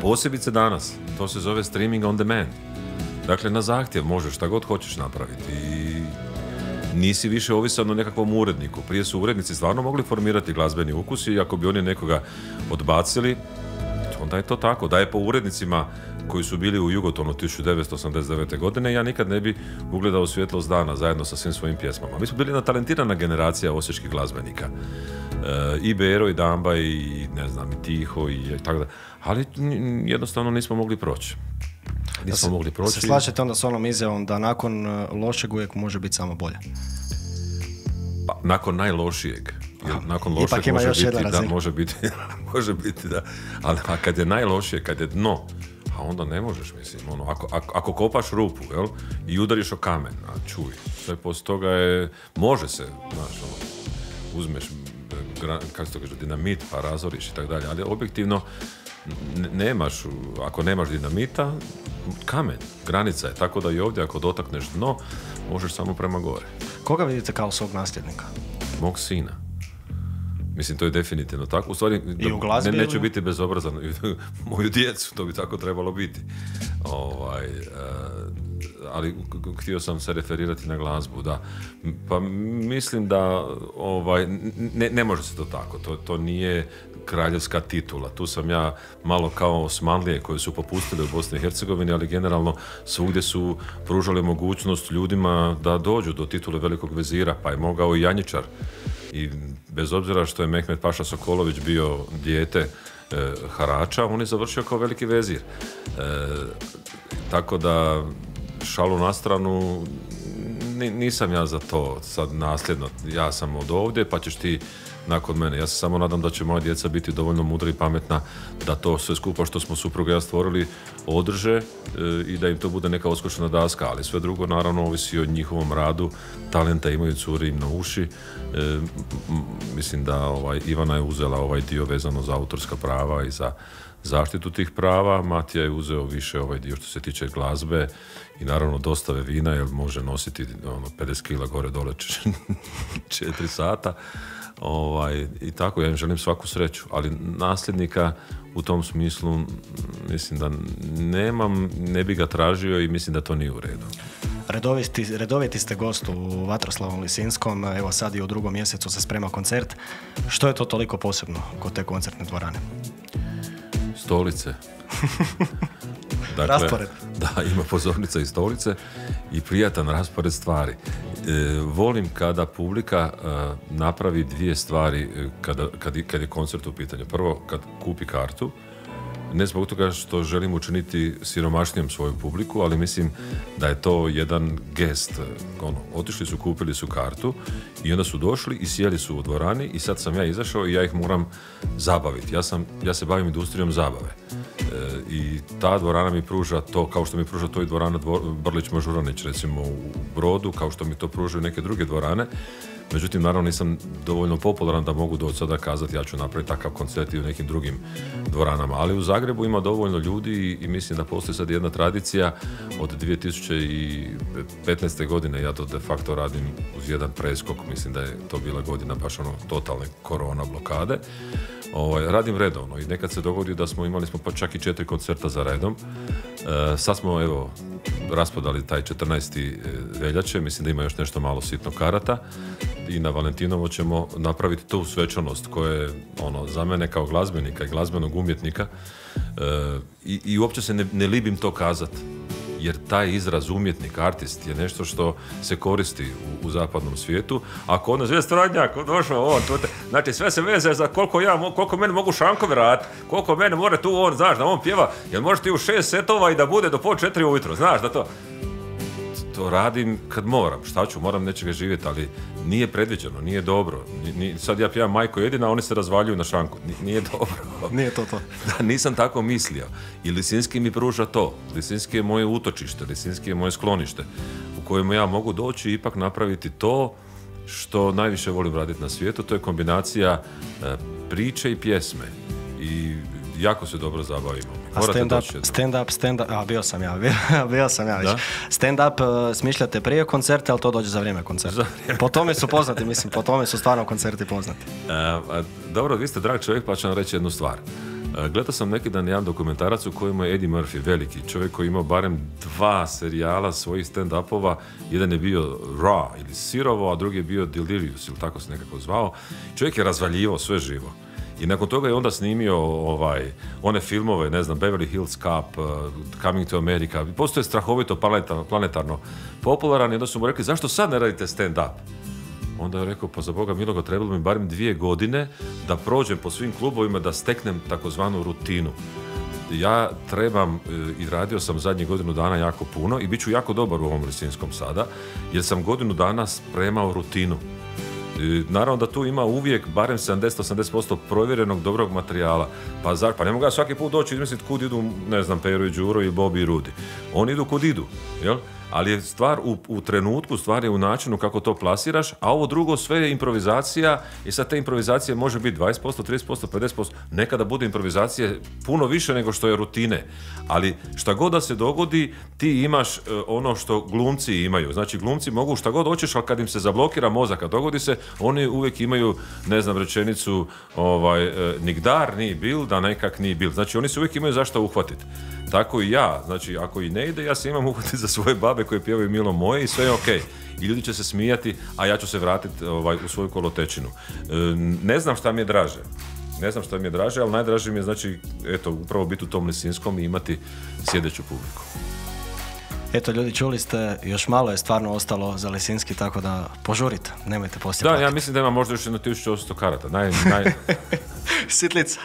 Posebice danas. To se zove streaming on demand. Dakle, na zahtjev možeš šta god hoćeš napraviti. I nisi više ovisan o nekakvom uredniku. Prije su urednici stvarno mogli formirati glazbeni ukus i ako bi oni nekoga odbacili, onda je to tako. Da je po urednicima koji su bili u Jugotonu 1989. godine, ja nikad ne bi ugledao svjetlost dana zajedno sa svim svojim pjesmama. Mi smo bili jedna talentirana generacija osječkih glazbenika. I Bero, i Damba, i ne znam, i Tiho, i tako da. Ali jednostavno nismo mogli proći. Se slažete onda s onom izjavom da nakon lošeg uvijek može biti samo bolje? Pa, nakon najlošijeg. Nakon lošeg može biti, da. Ali kad je najlošije, kad je dno, a onda ne možeš, mislim, ako kopaš rupu, jel, i udariš o kamen, a čuj, sve poslije toga može se, znaš, uzmeš, kako se to kaže, dinamit, pa razoriš i tako dalje, ali objektivno nemaš, ako nemaš dinamita, kamen, granica je, tako da i ovdje ako dotakneš dno, možeš samo prema gore. Koga vidite kao svog nasljednika? Mog sina. Mislim, to je definitivno tako. U stvari, neću biti bezobrazan. Moju djecu, to bi tako trebalo biti. Ali htio sam se referirati na glazbu, da. Pa mislim da ne može se to tako. To nije kraljevska titula. Tu sam ja malo kao Osmanlije koje su popustile u Bosni i Hercegovini, ali generalno svugdje su pružali mogućnost ljudima da dođu do titule velikog vezira, pa je mogao i Janjičar. I bez obzira što je Mehmed Paša Sokolović bio dijete harača, on je završio kao veliki vezir. Tako da, šalu na stranu, nisam ja za to sad nasljedno. Ja sam od ovdje, pa ćeš ti nakon mene. Ja se samo nadam da će moja djeca biti dovoljno mudra i pametna da to sve skupa što smo supruga i ja stvorili održe i da im to bude neka odskočna daska, ali sve drugo naravno ovisi o njihovom radu. Talenta imaju, curi im na uši. Mislim da Ivana je uzela ovaj dio vezano za autorska prava i za zaštitu tih prava. Matija je uzeo više ovaj dio što se tiče glazbe i naravno dostave vina, jer može nositi 50 kila gore dole 4 sata. I tako, ja im želim svaku sreću, ali nasljednika u tom smislu mislim da nemam, ne bi ga tražio i mislim da to nije u redu. Redoviti ste gost u Vatroslavom Lisinskom, evo sad i u 2. mjesecu se sprema koncert. Što je to toliko posebno kod te koncertne dvorane? Stolice. Dakle, raspored. Da, ima pozornica i stolice i prijatan raspored stvari. Volim kada publika napravi 2 stvari kad je koncert u pitanju. Prvo, kad kupi kartu, ne zbog toga što želim učiniti siromašnijom svoju publiku, ali mislim da je to jedan gest. Otišli su, kupili su kartu i onda su došli i sjeli su u dvorani i sad sam ja izašao i ja ih moram zabaviti. Ja se bavim industrijom zabave. I ta dvorana mi pruža to, kao što mi pruža to i dvorana Brlić-Mažuranić recimo u Brodu, kao što mi to pružaju neke druge dvorane. Međutim, naravno nisam dovoljno popularan da mogu do sada kazati ja ću napraviti takav koncert i u nekim drugim dvoranama. Ali u Zagrebu ima dovoljno ljudi i mislim da postoji sad jedna tradicija od 2015. godine. Ja to de facto radim uz jedan preskok. Mislim da je to bila godina baš totalne korona blokade. Radim redovno i nekad se dogodi da imali smo pa čak i 4 koncerta za redom. Sad smo raspodali taj 14. veljače, mislim da ima još nešto malo sitno karata i na Valentinovo ćemo napraviti tu svečanost koja je za mene kao glazbenika i glazbenog umjetnika i uopće se ne libim to kazati. Jer taj izraz umjetnik, artist je nešto što se koristi u zapadnom svijetu. Ako ono zve Stradnjak, došao znači sve se veze za koliko mene mogu šankove raditi, koliko mene more tu znaš, da on pjeva, jer može ti u 6 setova i da bude do 3:30 ujutro, znaš da to radim kad moram, šta ću, moram nečega živjeti, ali nije predviđeno, nije dobro. Sad ja pjevam Majko jedina, a oni se razvaljuju na šanku. Nije dobro. Nije to. Da, nisam tako mislio. I Lisinski mi pruža to. Lisinski je moje utočište, Lisinski je moje sklonište u kojem ja mogu doći i ipak napraviti to što najviše volim raditi na svijetu. To je kombinacija priče i pjesme. I jako se dobro zabavimo. A stand-up, bio sam ja već. Stand-up smišljate prije koncerta, ali to dođe za vrijeme koncerta. Po tome su poznati, po tome su stvarno koncerti poznati. Dobro, vi ste drag čovjek, pa ću vam reći jednu stvar. Gledao sam neki dan jedan dokumentarac u kojem je Eddie Murphy, veliki čovjek koji imao barem 2 serijala svojih stand-upova. Jedan je bio Raw ili Sirovo, a drugi je bio Delirious ili tako se nekako zvao. Čovjek je razvaljivao sve živo. I nakon toga je onda snimio one filmove, ne znam, Beverly Hills Cop, Coming to America. Postoje strahovito planetarno popularan i onda su mu rekli zašto sad ne radite stand-up? Onda je rekao, pa za Boga miloga, trebalo mi barem 2 godine da prođem po svim klubovima da steknem takozvanu rutinu. Ja trebam, i radio sam zadnjih godinu dana jako puno i bit ću jako dobar u ovom Lisinskom sada, jer sam godinu dana spremao rutinu. Naravno da tu ima uvijek barem 70-80% provjerenog dobrog materijala. Pa ne mogu ja svaki put doći i izmisliti kud idu, ne znam, Pero i Đuro i Bobi i Rudi. Oni idu kud idu, jel? Ali je stvar u trenutku, stvar je u načinu kako to plasiraš, a ovo drugo sve je improvizacija i sad te improvizacije može biti 20%, 30%, 50%. Nekada bude improvizacije puno više nego što je rutine. Ali šta god da se dogodi, ti imaš ono što glumci imaju. Znači glumci mogu šta god hoćeš, ali kad im se zablokira mozak, a dogodi se, oni uvijek imaju, ne znam, rečenicu nigdar nije bil, da nekak nije bil. Znači oni se uvijek imaju zašto uhvatiti. Tako i ja, znači ako i ne ide, ja se imam uhvatiti za svoje babe koje pjevaju Milo moje i sve je okej. I ljudi će se smijati, a ja ću se vratiti u svoju kolotečinu. Ne znam šta mi je draže, ali najdraže mi je, znači, eto, upravo biti u tom Lisinskom i imati sjedeću publiku. Eto, ljudi, čuli ste, još malo je stvarno ostalo za Lisinski, tako da požurite, nemojte poslije Da, platiti. ja mislim da ima možda još 1800 karata. Sitlica.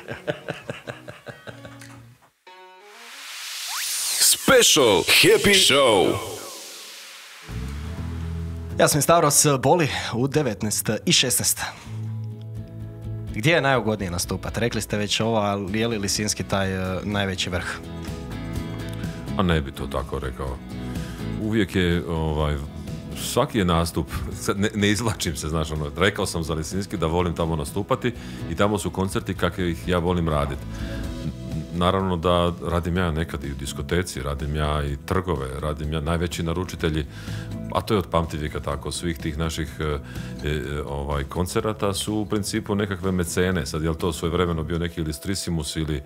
Special Happy Show. Ja sam Stavros Boli u 19:16. Gdje je najugodnije nastupati? Rekli ste već ovo, ali je li Lisinski taj najveći vrh? A ne bi to tako rekao. Uvijek je, svaki je nastup, ne izvlačim se, znaš, rekao sam za Lisinski da volim tamo nastupati i tamo su koncerti kakve ih ja volim raditi. Naravno da radim ja nekad i u diskoteci, radim ja i trgove, radim ja najveći naručitelji, a to je od pamtivijeka tako, svih tih naših koncerata su u principu nekakve mecene. Sad je li to svojevremeno bio neki Ilistrissimus ili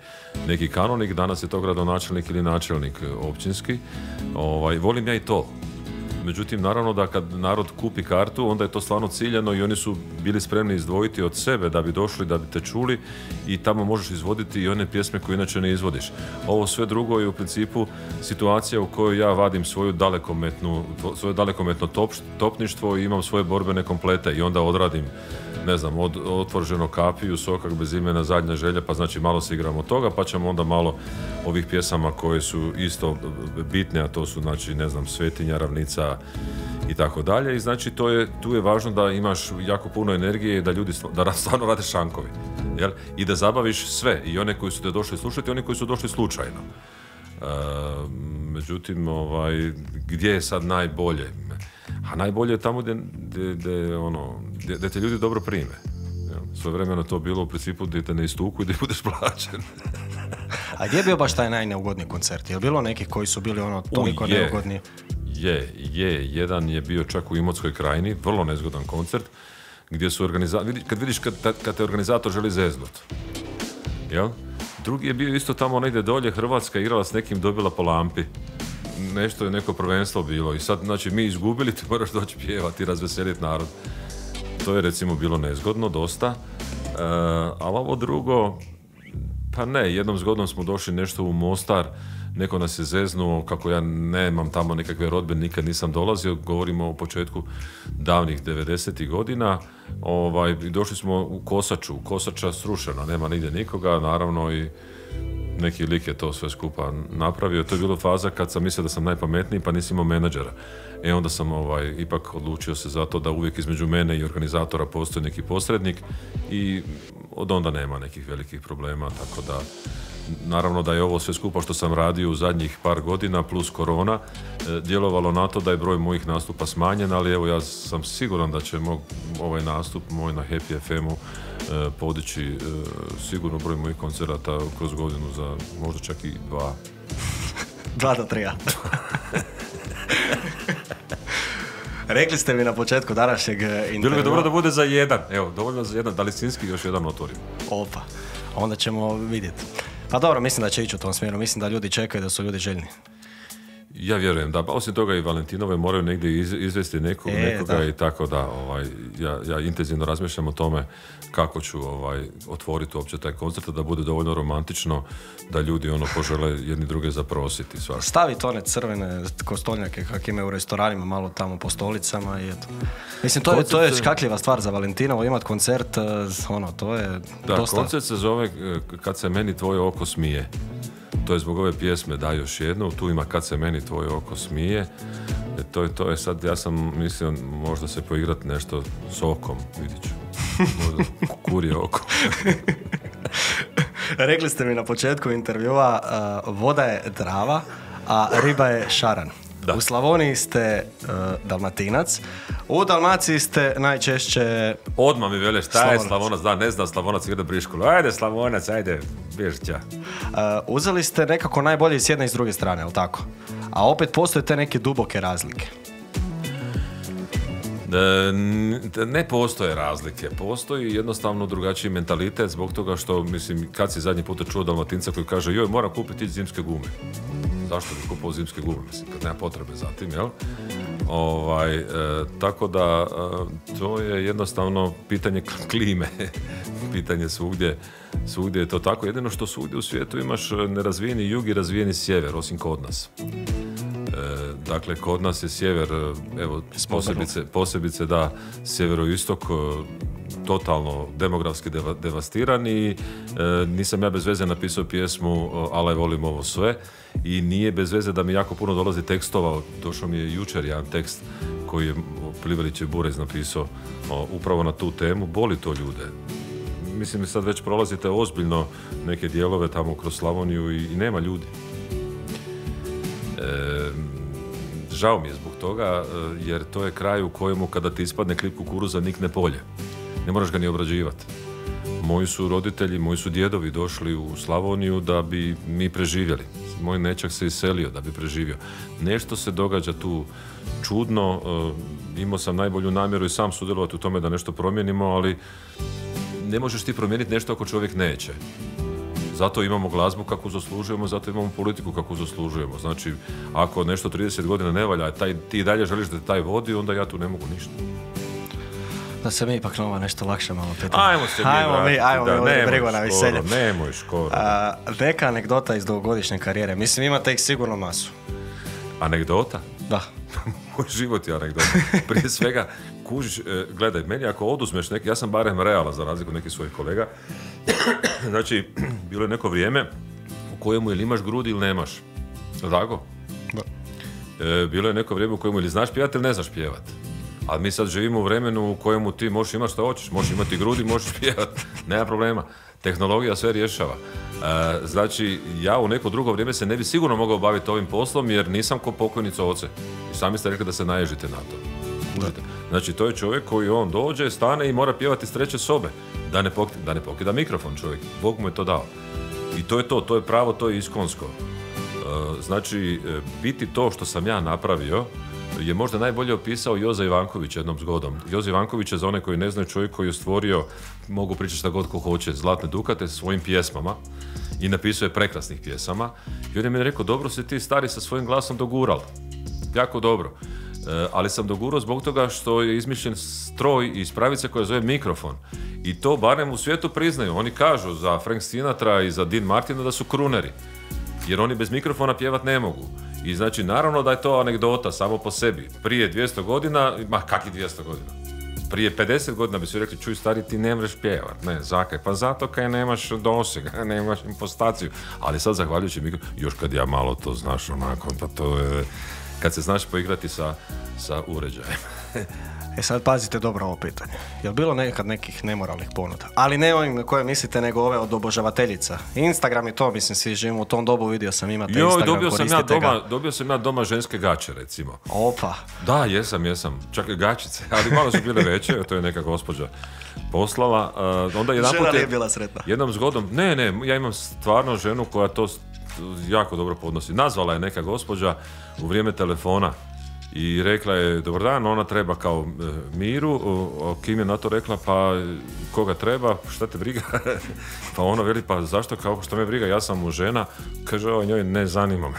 neki kanonik, danas je to gradonačelnik ili načelnik općinski. Volim ja i to. Međutim, naravno da kad narod kupi kartu, onda je to stvarno ciljano i oni su bili spremni izdvojiti od sebe da bi došli, da bi te čuli i tamo možeš izvoditi i one pjesme koje inače ne izvodiš. Ovo sve drugo je u principu situacija u kojoj ja vadim svoje dalekometno topništvo i imam svoje borbene komplete i onda odradim, ne znam, od otvrženo kapiju, sokak bez imena, zadnja želja, pa znači malo se igramo od toga, pa ćemo onda malo ovih pjesama koje su isto bitne, a to su, znači, ne znam, Svetinja, Ravnica i tako dalje. I znači tu je važno da imaš jako puno energije i da ljudi stvarno rade šankovi. Jel? I da zabaviš sve, i one koji su te došli slušati i oni koji su došli slučajno. Međutim, gdje je sad najbolje? A najbolje je tamo gdje te ljudi dobro prime. Svojevremeno to bilo u principu gdje te ne istuku i gdje budeš plaćen. A gdje je bio baš taj najneugodniji koncert? Je li bilo nekih koji su bili toliko neugodni? Jedan je bio čak u Imotskoj krajini, vrlo nezgodan koncert, gdje su kad vidiš kad te organizator želi zeznut. Jel? Drugi je bio isto tamo negdje dolje, Hrvatska igrala s nekim, dobila po lampi. Nešto je neko prvenstvo bilo i sad, znači, mi izgubili, ti moraš doći pjevati i razveseliti narod. To je recimo bilo nezgodno dosta, ali ovo drugo, pa ne, jednom zgodnom smo došli nešto u Mostar, neko nas je zeznuo, kako ja nemam tamo nekakve rodbine, nikad nisam dolazio, govorimo o početku davnih 90-ih godina, došli smo u Kosača srušena, nema nigdje nikoga, naravno, i neki lik je to sve skupa napravio. To je bila faza kad sam mislio da sam najpametniji, pa nisam imao menadžera. Onda sam ipak odlučio se za to da uvijek između mene i organizatora postoji neki posrednik i od onda nema nekih velikih problema, tako da naravno da je ovo sve skupa što sam radio u zadnjih par godina plus korona djelovalo na to da je broj mojih nastupa smanjen, ali evo, ja sam siguran da će ovaj nastup moj na Happy FM-u podići sigurno broj mojih koncerata kroz godinu za možda čak i 2. 2 do 3. Rekli ste mi na početku današnjeg intervjua. Bilo bi dobro da bude za 1. Evo, dovoljno za 1, da Lisinski još jedan otvorim. Opa, onda ćemo vidjeti. Pa dobro, mislim da će ići u tom smjeru. Mislim da ljudi čekaju, da su ljudi željni. Ja vjerujem da, osim toga i Valentinove moraju negdje izvesti nekoga da. I tako da, ja intenzivno razmišljam o tome kako ću otvoriti uopće taj koncert, da bude dovoljno romantično, da ljudi požele jedni druge zaprositi. Staviti one crvene kostolnjake kak imaju u restoranima, malo tamo po stolicama i eto. Mislim, to je škakljiva stvar za Valentinovo, imati koncert, to je da, dosta... Da, koncert se zove Kad se meni tvoje oko smije. To je zbog ove pjesme, da, još jednu, tu ima Kad se meni tvoje oko smije. To je sad, ja sam mislio možda se poigrati nešto s okom, vidit ću. Možda kurje oko. Rekli ste mi na početku intervjua, voda je Drava, a riba je šaran. Da. U Slavoniji ste Dalmatinac, u Dalmaciji ste najčešće... Odmah mi vele, šta je Slavonac? Da, ne zna Slavonac igra Briškulu. Ajde Slavonac, ajde, bježća. Uzeli ste nekako najbolje s jedne i s druge strane, jel tako? A opet postoje te neke duboke razlike. Ne postoje razlike, postoji jednostavno drugačiji mentalitet zbog toga što, mislim, kad si zadnji puta čuo Dalmatinca koji kaže joj, moram kupiti zimske gume. Zašto bi kupao zimske gume, mislim, kad nema potrebe za tim, jel? Tako da to je jednostavno pitanje klime, pitanje svugdje je to tako. Jedino što svugdje u svijetu imaš nerazvijeni jug i razvijeni sjever, osim kod nas. Dakle, kod nas je sjever, evo, posebice da, sjeveroistok totalno demografski devastiran i nisam ja bez veze napisao pjesmu Ale volim ovo sve i nije bez veze da mi jako puno dolazi tekstova. Došao mi je jučer jedan tekst koji je Plivarićev Burez napisao upravo na tu temu, boli to ljude. Mislim, sad već prolazite ozbiljno neke dijelove tamo kroz Slavoniju i nema ljudi. Žao mi je zbog toga, jer to je kraj u kojemu kada ti ispadne klip kukuruza nikne polje. Ne moraš ga ni obrađivati. Moji su roditelji, moji su djedovi došli u Slavoniju da bi mi preživjeli. Moj nećak se iselio da bi preživio. Nešto se događa tu čudno. Imao sam najbolju namjeru i sam sudjelovati u tome da nešto promijenimo, ali ne možeš ti promijeniti nešto ako čovjek neće. Zato imamo glazbu kakvu zaslužujemo, zato imamo politiku kakvu zaslužujemo. Znači, ako nešto 30 godina ne valja, ti dalje želiš da te taj vodi, onda ja tu ne mogu ništa. Da se mi ipak nova nešto lakše malo pitamo. Ajmo mi ovdje brigu na veselje. Nemoj škoro. Neka anegdota iz dugogodišnje karijere. Mislim, imate ih sigurno masu. Anegdota? Da. Moj život je anegdota. Prije svega, kužiš, gledaj, meni ako oduzmeš neki, ja sam barem realan za razliku od nekih svojih kolega. Znači, bilo je neko vrijeme u kojemu ili imaš grudi ili nemaš. Tako? Da. Bilo je neko vrijeme u kojemu ili znaš pjevati ili ne znaš pjevati. Ali mi sad živimo u vremenu u kojemu ti možeš imati što hoćeš, možeš imati grudi, možeš pjevati, nema problema. Tehnologija sve rješava. Znači, ja u neko drugo vrijeme se ne bi sigurno mogao baviti ovim poslom jer nisam ko pokojnica oce. I sami ste rekli da se naježite na to. Znači, to je čovjek koji on dođe, stane i mora pjevati iz treće sobe. Da ne pokida mikrofon čovjek. Bog mu je to dao. I to je to je pravo, to je iskonsko. Znači, biti to što sam ja napravio je možda najbolje opisao Joza Ivanković jednom zgodom. Joza Ivanković je, za one koji ne znaju, čovjek koji je stvorio, mogu pričati šta god ko hoće, Zlatne dukate sa svojim pjesmama i napisao je prekrasnih pjesama. I on je meni rekao, dobro si ti stari sa svojim glasom dogural. Jako dobro. Ali sam dogurao zbog toga što je izmišljen stroj iz pravice koja zove mikrofon. I to barem u svijetu priznaju. Oni kažu za Frank Sinatra i za Dean Martina da su kruneri. Jer oni bez mikrofona pjevat ne mogu. I znači, naravno da je to anegdota samo po sebi. Prije 200 godina, kakvi 200 godina? Prije 50 godina bi svi rekli, čuj stari, ti ne mreš pjevat. Ne, zakaj? Pa zato kaj nemaš dosega, nemaš impostaciju. Ali sad, zahvaljujući mikrofonu, još kad ja malo to znaš onako, pa to je... Kad se znaš poigrati sa uređajem. Sad pazite dobro ovo pitanje. Je li bilo nekad nekih nemoralnih ponuda? Ali ne ovim na koje mislite, nego ove od obožavateljica. Instagram i to, mislim, svi živimo u tom dobu, vidio sam, imate Instagram, koristite ga. Dobio sam ja doma ženske gaće, recimo. Opa. Da, jesam. Čak i gačice, ali malo su bile veće, to je neka gospođa poslala. Onda žena nije bila sretna. Jednom zgodom, ne, ja imam stvarno ženu koja to jako dobro podnosi. Nazvala je neka gospođa u vrijeme telefona i rekla je, dobar dan, ona treba kao Miru. Kim je na to rekla, pa koga treba, šta te briga? Pa ona veli, pa zašto, kao što me briga, ja sam mu žena. Kaže, ovo njoj ne zanima me.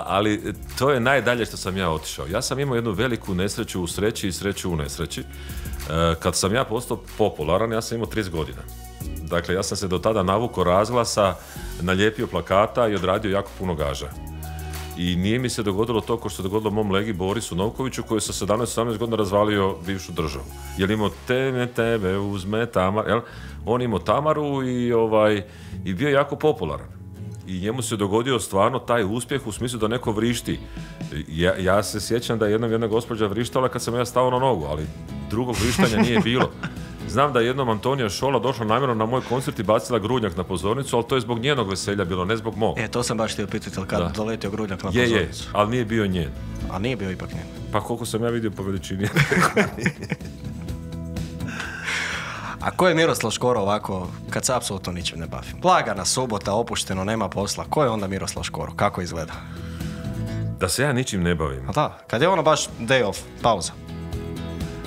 Ali to je najdalje što sam ja otišao. Ja sam imao jednu veliku nesreću u sreći i sreću u nesreći. Kad sam ja postao popularan, ja sam imao 30 godina. Dakle, ja sam se do tada navukao razglasa, nalijepio plakata i odradio jako puno gaža. I nije mi se dogodilo to ko što se dogodilo mom legi Borisu Novkoviću, koji sa 17-18 godina razvalio bivšu državu. Jer imao tebe uzme Tamar, jel? On imao Tamaru i bio jako popularan. I njemu se dogodio stvarno taj uspjeh u smislu da neko vrišti. Ja se sjećam da je jedna gospođa vrištala kad sam ja stao na nogu, ali drugog vrištanja nije bilo. Znam da je jednom Antonija Šola došla namjerno na moj koncert i bacila grudnjak na pozornicu, ali to je zbog njenog veselja bilo, ne zbog mog. To sam baš htio pitati, ali kad doletio grudnjak na pozornicu? Je, ali nije bio njen. A nije bio ipak njen? Pa koliko sam ja vidio po veličini. A ko je Miroslav Škoro ovako, kad se apsolutno ničim ne bavim? Lagana subota, opušteno, nema posla. Ko je onda Miroslav Škoro? Kako izgleda? Da se ja ničim ne bavim. A da, kad je ono baš day off, pauza.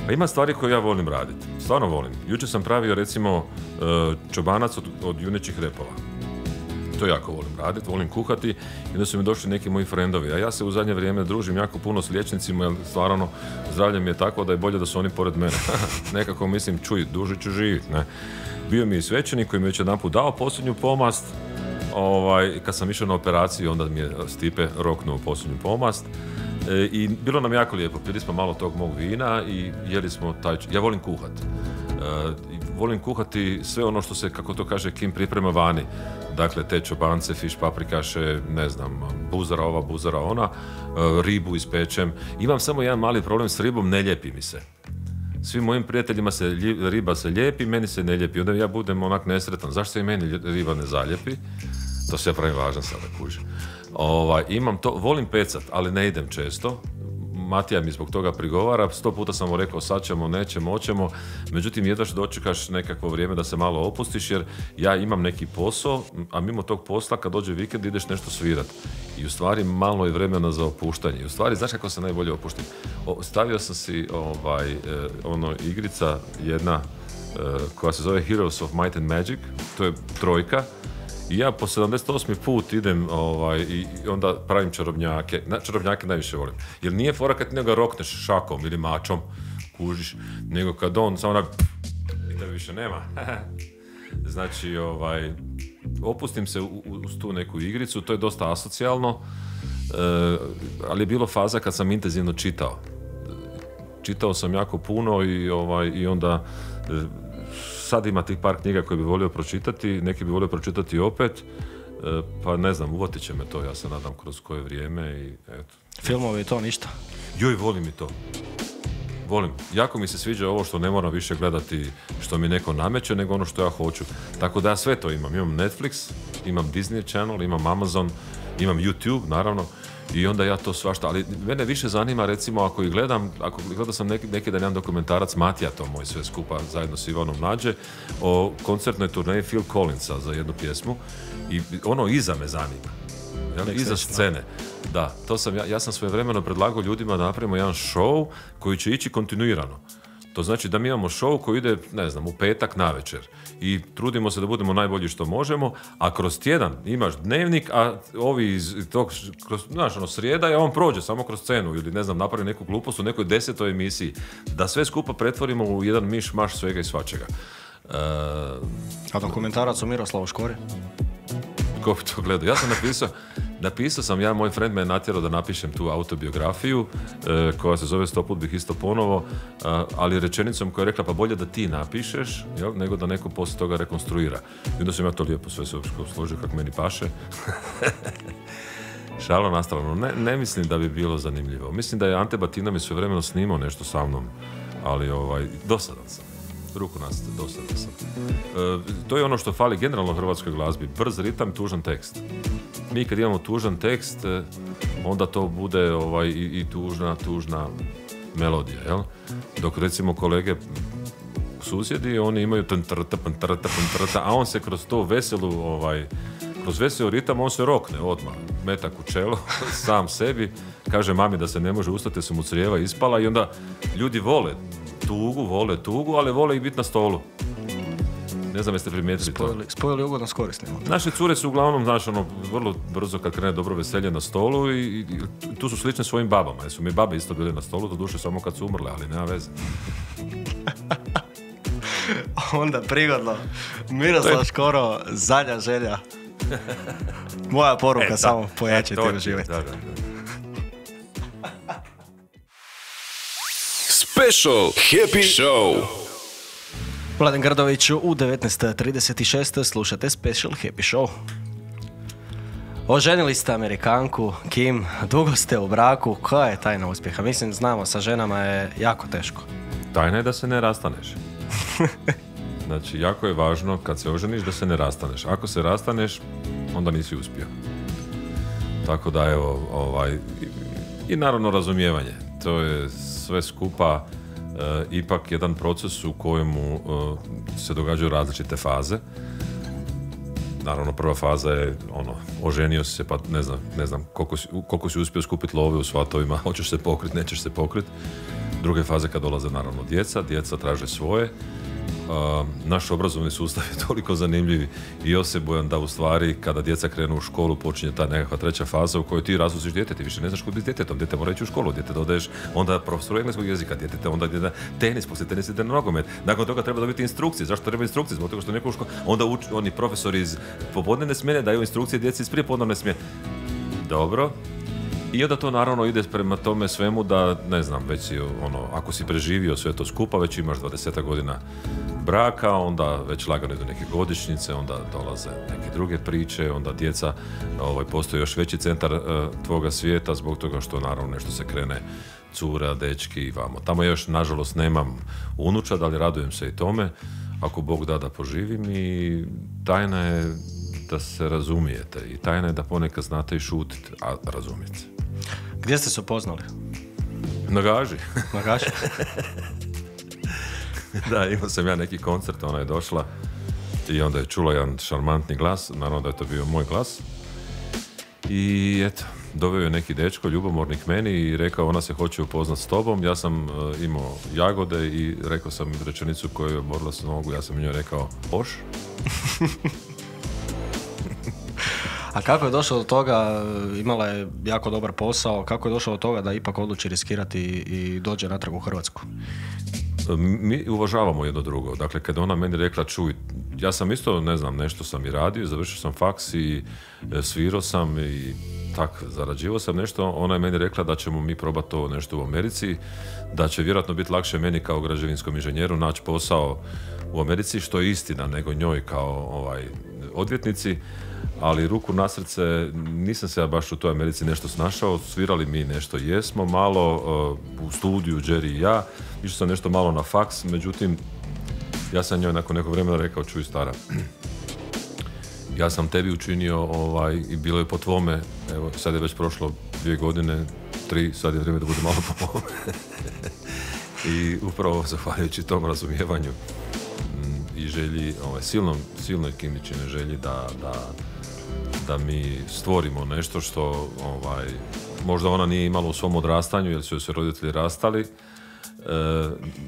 Pa ima stvari koje ja volim raditi. Stvarno volim. Jučer sam pravio, recimo, čobanac od junećih repova. To jako volim raditi, volim kuhati. I onda su mi došli neki moji frendovi. A ja se u zadnje vrijeme družim jako puno s liječnicima, jer stvarno zdravlje mi je tako da je bolje da su oni pored mene. Nekako mislim, čuj, duže ću živjeti. Ne? Bio mi i svećenik koji mi je već jedanput dao posljednju pomast. Kad sam išao na operaciju, onda mi je Stipe roknuo posljednju pomast. I bilo nam jako lijepo, pili smo malo tog mog vina i jeli smo taj... Ja volim kuhat. volim kuhati sve ono što se, kako to kaže Kim, priprema vani. Dakle, te čobance, fiš, paprikaše, ne znam, buzara ova, buzara ona, ribu ispečem. Imam samo jedan mali problem s ribom, ne lijepi mi se. Svim mojim prijateljima riba se lijepi, meni se ne lijepi. Onda ja budem onak nesretan. Zašto se i meni riba ne zaljepi? To se ja pravim važan sada, kuži. Imam to, volim pecat, ali ne idem često. Matija mi zbog toga prigovara, 100 puta sam mu rekao sad ćemo, nećemo, hoćemo, međutim jedvaš dočekaš nekakvo vrijeme da se malo opustiš, jer ja imam neki posao, a mimo tog posla kad dođe vikend ideš nešto svirat. I u stvari malo je vremena za opuštanje. I u stvari, znaš kako se najbolje opuštim? Stavio sam si igrica jedna koja se zove Heroes of Might and Magic, to je trojka. I ja po 78. put idem i onda pravim čarobnjake. Čarobnjake najviše volim. Jer nije fora kad ti njega rokneš šakom ili mačom, kužiš, nego kad on samo onak i da više nema. Znači, opustim se uz tu neku igricu, to je dosta asocijalno, ali je bilo faza kad sam intenzivno čitao. Čitao sam jako puno i onda... Sad ima tih par knjiga koje bi volio pročitati, neki bi volio pročitati opet, pa ne znam, uvatit će me to, ja se nadam kroz koje vrijeme i eto. Filmovi i to ništa? Joj, volim i to. Volim. Jako mi se sviđa ovo što ne moram više gledati što mi neko nameće, nego ono što ja hoću. Tako da ja sve to imam. Imam Netflix, imam Disney Channel, imam Amazon, imam YouTube, naravno. I onda ja to svašta, ali mene više zanima, recimo, ako gledao sam neki dan jedan dokumentarac, Matija to moj sve skupa zajedno s Ivanom Nađe, o koncertnoj turneji Phil Collinsa za jednu pjesmu i ono iza me zanima, iza scene. Da, to sam, ja sam svojevremeno predlagao ljudima da napravimo jedan show koji će ići kontinuirano. To znači da mi imamo show koji ide, ne znam, u petak navečer i trudimo se da budemo najbolji što možemo, a kroz tjedan imaš dnevnik, a ovi iz tog, srijeda je on prođe samo kroz scenu ili ne znam, napravi neku glupost u nekoj 10. emisiji. Da sve skupa pretvorimo u jedan miš-maš svega i svačega. A dokumentarac o Miroslavu Škori? Ko bi to gledao? Ja sam napisao sam, moj friend me je natjerao da napišem tu autobiografiju koja se zove 100 put bih isto ponovo, ali rečenicom koja je rekla pa bolje da ti napišeš, nego da neko poslije toga rekonstruira. I onda sam ja to lijepo sve složio kako meni paše. Šalo na stranu. Ne mislim da bi bilo zanimljivo. Mislim da je Ante Batina sve vremeno snimao nešto sa mnom, ali dosadan sam. Ruku nas, dosadan sam. To je ono što fali generalno hrvatskoj glazbi. Brz ritam, tužan tekst. Mi kad imamo tužan tekst, onda to bude i tužna melodija, jel? Dok recimo kolege susjedi, oni imaju a on se kroz to kroz veseli ritam, on se rokne odmah, metak u čelo, sam sebi, kaže mami da se ne može ustati, su mu crijeva ispala i onda ljudi vole tugu, ali vole i biti na stolu. Ne znam jeste primijetili to. Spojili ugodno s korisnima. Naše cure su uglavnom, vrlo brzo kad krene dobro veselje na stolu i tu su slične svojim babama. Jer su mi babe isto bile na stolu, doduše samo kad su umrle, ali nema veze. Onda prigodno. Miroslav Škoro, zadnja želja. Moja poruka, samo pojačajte i uživajte. Special Happy Show. Mladen Grdović u 19:36 slušate Special Happy Show. Oženili ste Amerikanku, Kim, dugo ste u braku, koja je tajna uspjeha? Mislim, znamo, sa ženama je jako teško. Tajna je da se ne rastaneš. Znači, jako je važno kad se oženiš da se ne rastaneš. Ako se rastaneš, onda nisi uspio. Tako da, evo, i naravno razumijevanje. To je sve skupa ipak jedan proces u kojemu se događaju različite faze. Naravno, prva faza je oženio si se, pa ne znam koliko si uspio skupiti love u svatovima, hoćeš se pokriti, nećeš se pokriti. Druge faze kad dolaze naravno djeca traže svoje. Naš obrazovni sustav je toliko zanimljiv i ja se bojam da u stvari kada djeca krenu u školu počinje ta nekakva treća faza u kojoj ti razvoziš dijete, ti više ne znaš kod s djetetom, dijete mora ići u školu, dijete dodaješ onda profesoru engleskog jezika, djetete onda ide na tenis, poslije tenis ide na nogomet, nakon toga treba dobiti instrukcije. Zašto treba instrukcije? Zbog toga što neko u školu, onda oni profesori iz popodnevne smjene daju instrukcije djeci iz prijepodnevne smjene. Dobro, I onda to naravno ide prema tome svemu da, ne znam, već si ako si preživio sve to skupa, već imaš 20 godina braka, onda već lagano idu neke godišnjice, onda dolaze neke druge priče, onda djeca postoji još veći centar tvoga svijeta zbog toga što naravno nešto se krene cura, dečki i vamo. Tamo još, nažalost, nemam unučad, ali radujem se i tome, ako Bog da poživim, i tajna je da se razumijete i tajna je da ponekad znate i šutiti, a razumijete. Gdje ste se upoznali? Na gaži. Na gaži? Da, imao sam ja neki koncert, ona je došla i onda je čula jedan šarmantni glas, naravno da je to bio moj glas. I eto, doveo je neki dečko, ljubomornik meni, i rekao ona se hoće upoznat s tobom. Ja sam imao jagode i rekao sam rečenicu koju je oborila s nogu, ja sam njoj rekao oš. A kako je došlo do toga, imala je jako dobar posao, kako je došlo do toga da ipak odluči riskirati i dođe natrag u Hrvatsku? Mi uvažavamo jedno drugo. Dakle, kad ona meni rekla, čuj, ja sam isto, ne znam, nešto sam i radio, završio sam faks i svirao sam i tak, zarađivao sam nešto, ona je meni rekla da ćemo mi probati to nešto u Americi, da će vjerojatno biti lakše meni kao građevinskom inženjeru naći posao u Americi, što je istina, nego njoj kao odvjetnici, ali ruku na srce, nisam se ja baš u toj Americi nešto snašao, svirali mi nešto jesmo, malo u studiju, Jerry i ja, išao sam nešto malo na faks, međutim, ja sam njoj nakon nekog vremena rekao, čuj stara, ja sam tebi učinio i bilo je po tvome, evo sad je već prošlo 2 godine, 3, sad je vrijeme da bude malo po mome. I upravo zahvaljujući tom razumijevanju i želji, silnoj Kimičine želji da mi stvorimo nešto što možda ona nije imala u svom odrastanju jer su joj se roditelji rastali.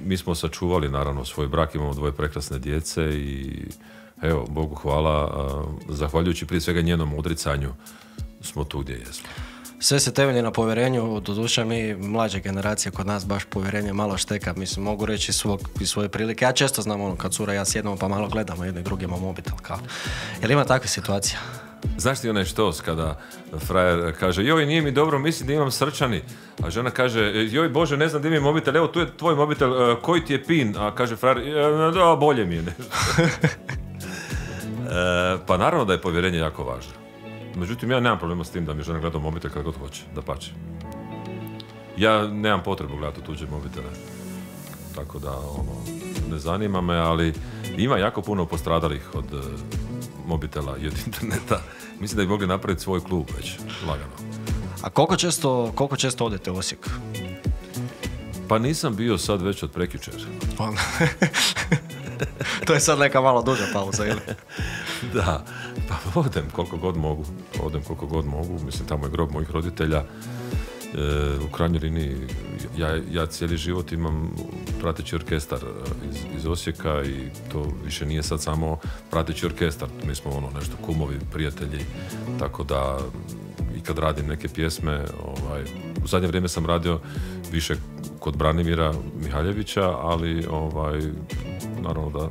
Mi smo sačuvali naravno svoj brak, imamo 2 prekrasne djece i evo, Bogu hvala, zahvaljujući prije svega njenom odricanju smo tu gdje jesmo. Sve se temelji na povjerenju, doduše mi mlađe generacije kod nas baš povjerenje malo šteka, mislim, mogu reći iz svoje prilike. Ja često znam kad cura ja sjednemo pa malo gledamo jedni drugima mobitel, kao. Jel ima takve situacija? Znaš ti onaj štos kada frajer kaže, joj, nije mi dobro, mislim da imam srčani, a žena kaže, joj Bože, ne znam da imam mobitel, evo tu je tvoj mobitel, koji ti je pin? A kaže frajer, da, bolje mi je nešto. Pa naravno da je povjerenje jako važno. Međutim, ja nemam problema s tim da mi žena gleda mobitel kad god hoće, dapače. Ja nemam potrebu gledati tuđe mobitele. Tako da, ne zanima me, ali ima jako puno postradalih od mobitela i od interneta. Mislim da bi mogli napraviti svoj klub već, lagano. A koliko često odete u Osijek? Pa nisam bio sad već od prekjučer. To je sad neka malo duža pauza, ili? Da, pa odem koliko god mogu. Mislim, tamo je grob mojih roditelja. U krajnjoj liniji, ja cijeli život imam prateći orkestar iz Osijeka i to više nije sad samo prateći orkestar. Mi smo nešto kumovi, prijatelji, tako da i kad radim neke pjesme, u zadnje vrijeme sam radio više kod Branimira Mihaljevića, ali naravno da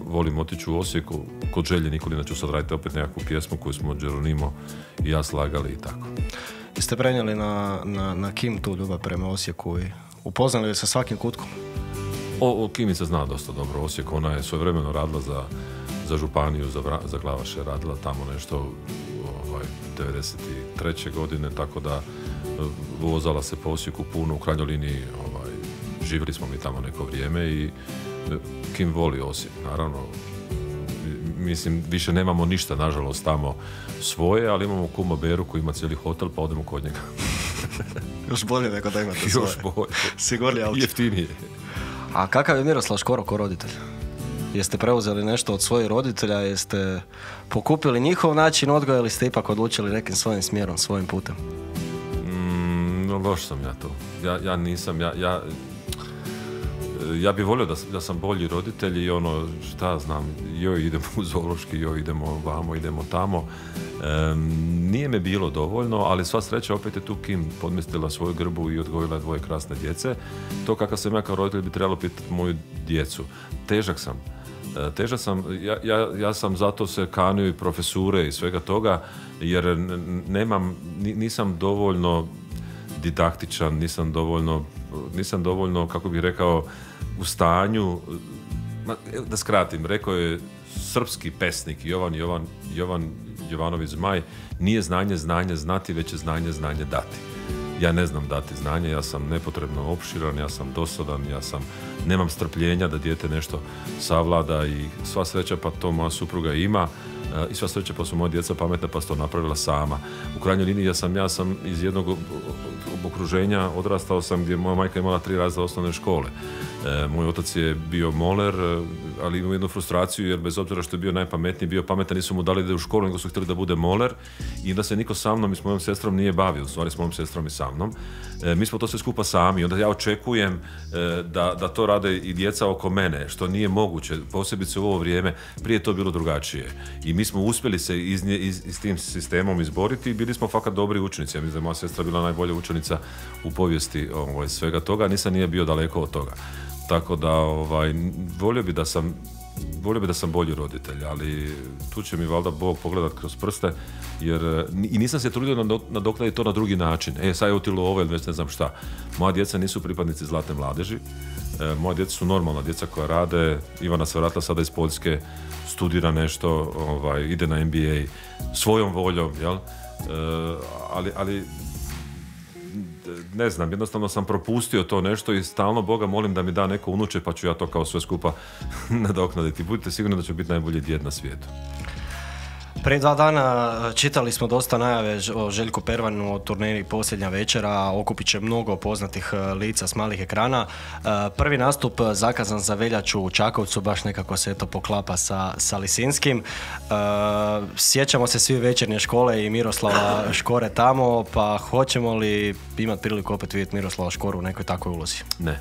volim otići u Osijeku, kod Želje Nikolina ću sad raditi opet nekakvu pjesmu koju smo Geronimo i ja slagali i tako. Ste prenijeli na Kim tu ljubav prema Osijeku i upoznali li sa svakim kutkom? O Kimi se zna dosta dobro Osijek, ona je svojevremeno radila za županiju, za Glavaše, radila tamo nešto 93. godine, tako da vozala se po Osijeku puno, u krajnjoj liniji živjeli smo mi tamo neko vrijeme i Kim voli Osijek, naravno. Mislim, više nemamo ništa, nažalost, tamo svoje, ali imamo kuma Beru koji ima cijeli hotel, pa odemo kod njega. Još bolje nego da imate svoje. Još bolje. Sigurnije, ali jeftinije. A kakav je Miroslav Škoro ko roditelj? Jeste preuzeli nešto od svojih roditelja, jeste pokupili njihov način odgoja ili ste ipak odlučili nekim svojim smjerom, svojim putem? Loš sam ja to. Ja nisam, ja bih volio da sam bolji roditelj i šta znam, joj idemo u zoološki, joj idemo vamo, idemo tamo. Nije me bilo dovoljno, ali sva sreća opet je tu Kim podmestila svoju grbu i odgojila 2 krasne djece. To kakav sam ja kao roditelj bi trebalo pitati moju djecu. Težak sam, ja sam zato se kanio i profesure i svega toga, jer nisam dovoljno didaktičan, nisam dovoljno, kako bih rekao, u stanju, da skratim, rekao je srpski pesnik Jovan Jovanović Zmaj, nije znanje znati, već je znanje dati. Ja ne znam dati znanje, ja sam nepotrebno opširan, ja sam dosadan, nemam strpljenja da dijete nešto savlada i sva sreća pa to moja supruga ima i sva sreća pa su moja djeca pametna pa su to napravila sama. U krajnjoj liniji ja sam iz jednog okruženja odrastao sam gdje moja majka imala 3 razreda osnovne škole. Moj otac je bio moler, ali imao jednu frustraciju jer bez obzira što je bio najpametniji, bio pametan, nisu mu dali da ide u školu, nego su htjeli da bude moler i da se niko sa mnom i s mojom sestrom nije bavio, u stvari s mojom sestrom i sa mnom. Mi smo to sve skupa sami, onda ja očekujem da to rade i djeca oko mene, što nije moguće, posebice u ovo vrijeme, prije je to bilo drugačije. I mi smo uspjeli se s tim sistemom izboriti i bili smo fakat dobri učenici. Ja mislim da je moja sestra bila najbolja učenica u povijesti svega toga, nisam nije bio daleko od toga. Tako da volio bi da sam bolji roditelj, ali tu će mi valjda Bog pogledat kroz prste, jer i nisam se trudio nadoknaditi to na drugi način. Sad je otilo ovo ili već ne znam šta. Moja djeca nisu pripadnici Zlatne mladeži, moja djeca su normalna djeca koja rade. Ivana se vratila sada iz Poljske, studira nešto, ide na MBA svojom voljom, jel? Ali ne znam, jednostavno sam propustio to nešto i stalno Boga molim da mi da neko unuče pa ću ja to kao sve skupa nadoknaditi. Budite sigurni da ću biti najbolji djed na svijetu. Prije 2 dana čitali smo dosta najave o Željku Pervanu o turneji Posljednja večera, okupit će mnogo poznatih lica s malih ekrana. Prvi nastup zakazan za veljaču u Čakovcu, baš nekako se to poklapa sa Lisinskim. Sjećamo se svi Večernje škole i Miroslava Škore tamo, pa hoćemo li imati priliku opet vidjeti Miroslava Škoru u nekoj takvoj ulozi? Ne.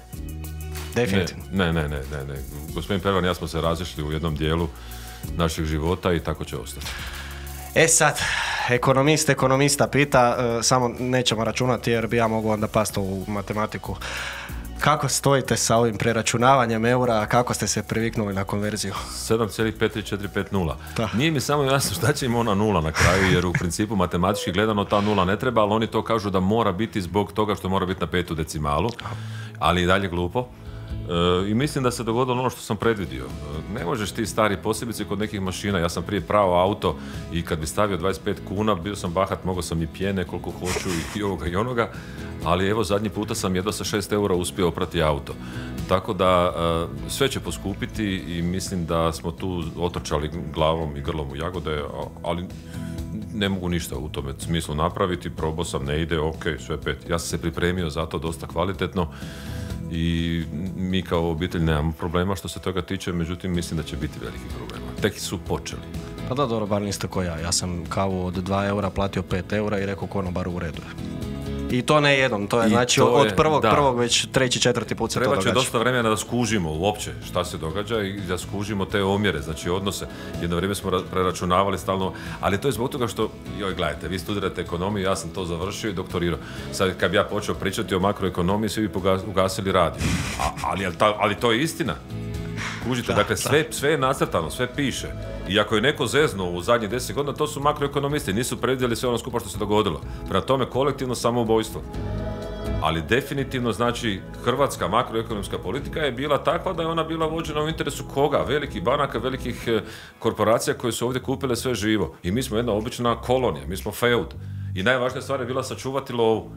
Definitivno? Ne. Gospodin Pervan i ja smo se razišli u jednom dijelu naših života i tako će ostati. Sad, ekonomista pita, samo nećemo računati jer bi ja mogao onda pasti u matematiku. Kako stojite sa ovim preračunavanjem eura, kako ste se priviknuli na konverziju? 7,53450. Nije mi samo jasno šta će im ona nula na kraju, jer u principu matematički gledano ta nula ne treba, ali oni to kažu da mora biti zbog toga što mora biti na 5. decimalu, ali i dalje glupo. I mislim da se dogodilo ono što sam predvidio. Ne možeš ti stari posebice kod nekih mašina. Ja sam prije pravo auto i kad bi stavio 25 kuna, bio sam bahat, mogao sam i pjene koliko hoću i ovoga i onoga, ali evo zadnji puta sam jedva sa 6 eura uspio oprati auto. Tako da sve će poskupiti i mislim da smo tu otrčali glavom i grlom u jagode, ali ne mogu ništa u tome smislu napraviti. Probao sam, ne ide, ok, sve 5. Ja sam se pripremio za to dosta kvalitetno i mi kao obitelj nemamo problema što se toga tiče, međutim mislim da će biti veliki problema. Tek su počeli. Pa da, dobro, bar niste ko ja. Ja sam kavu od 2 eura platio 5 eura i rekao konobaru u redu. I to ne jednom, to je znači od prvog već 3. 4. put se to događa. Treba će dosta vremena da skužimo uopće šta se događa i da skužimo te omjere, znači odnose. Jedno vrijeme smo preračunavali stalno, ali to je zbog toga što, gledajte, vi studirate ekonomiju, ja sam to završio i doktorirao. Sad kad bi ja počeo pričati o makroekonomiji, svi bi ugasili radio. Ali to je istina. Kužite, dakle sve je nacrtano, sve piše. I ako je neko zeznuo u zadnjih 10 godina, to su makroekonomisti, nisu predvidjeli sve ono skupa što se dogodilo. Prema tome kolektivno samoubojstvo. Ali definitivno, znači, hrvatska makroekonomska politika je bila takva da je ona bila vođena u interesu koga? Velikih banaka, velikih korporacija koje su ovdje kupile sve živo. I mi smo jedna obična kolonija, mi smo feud. I najvažnija stvar je bila sačuvati lovu.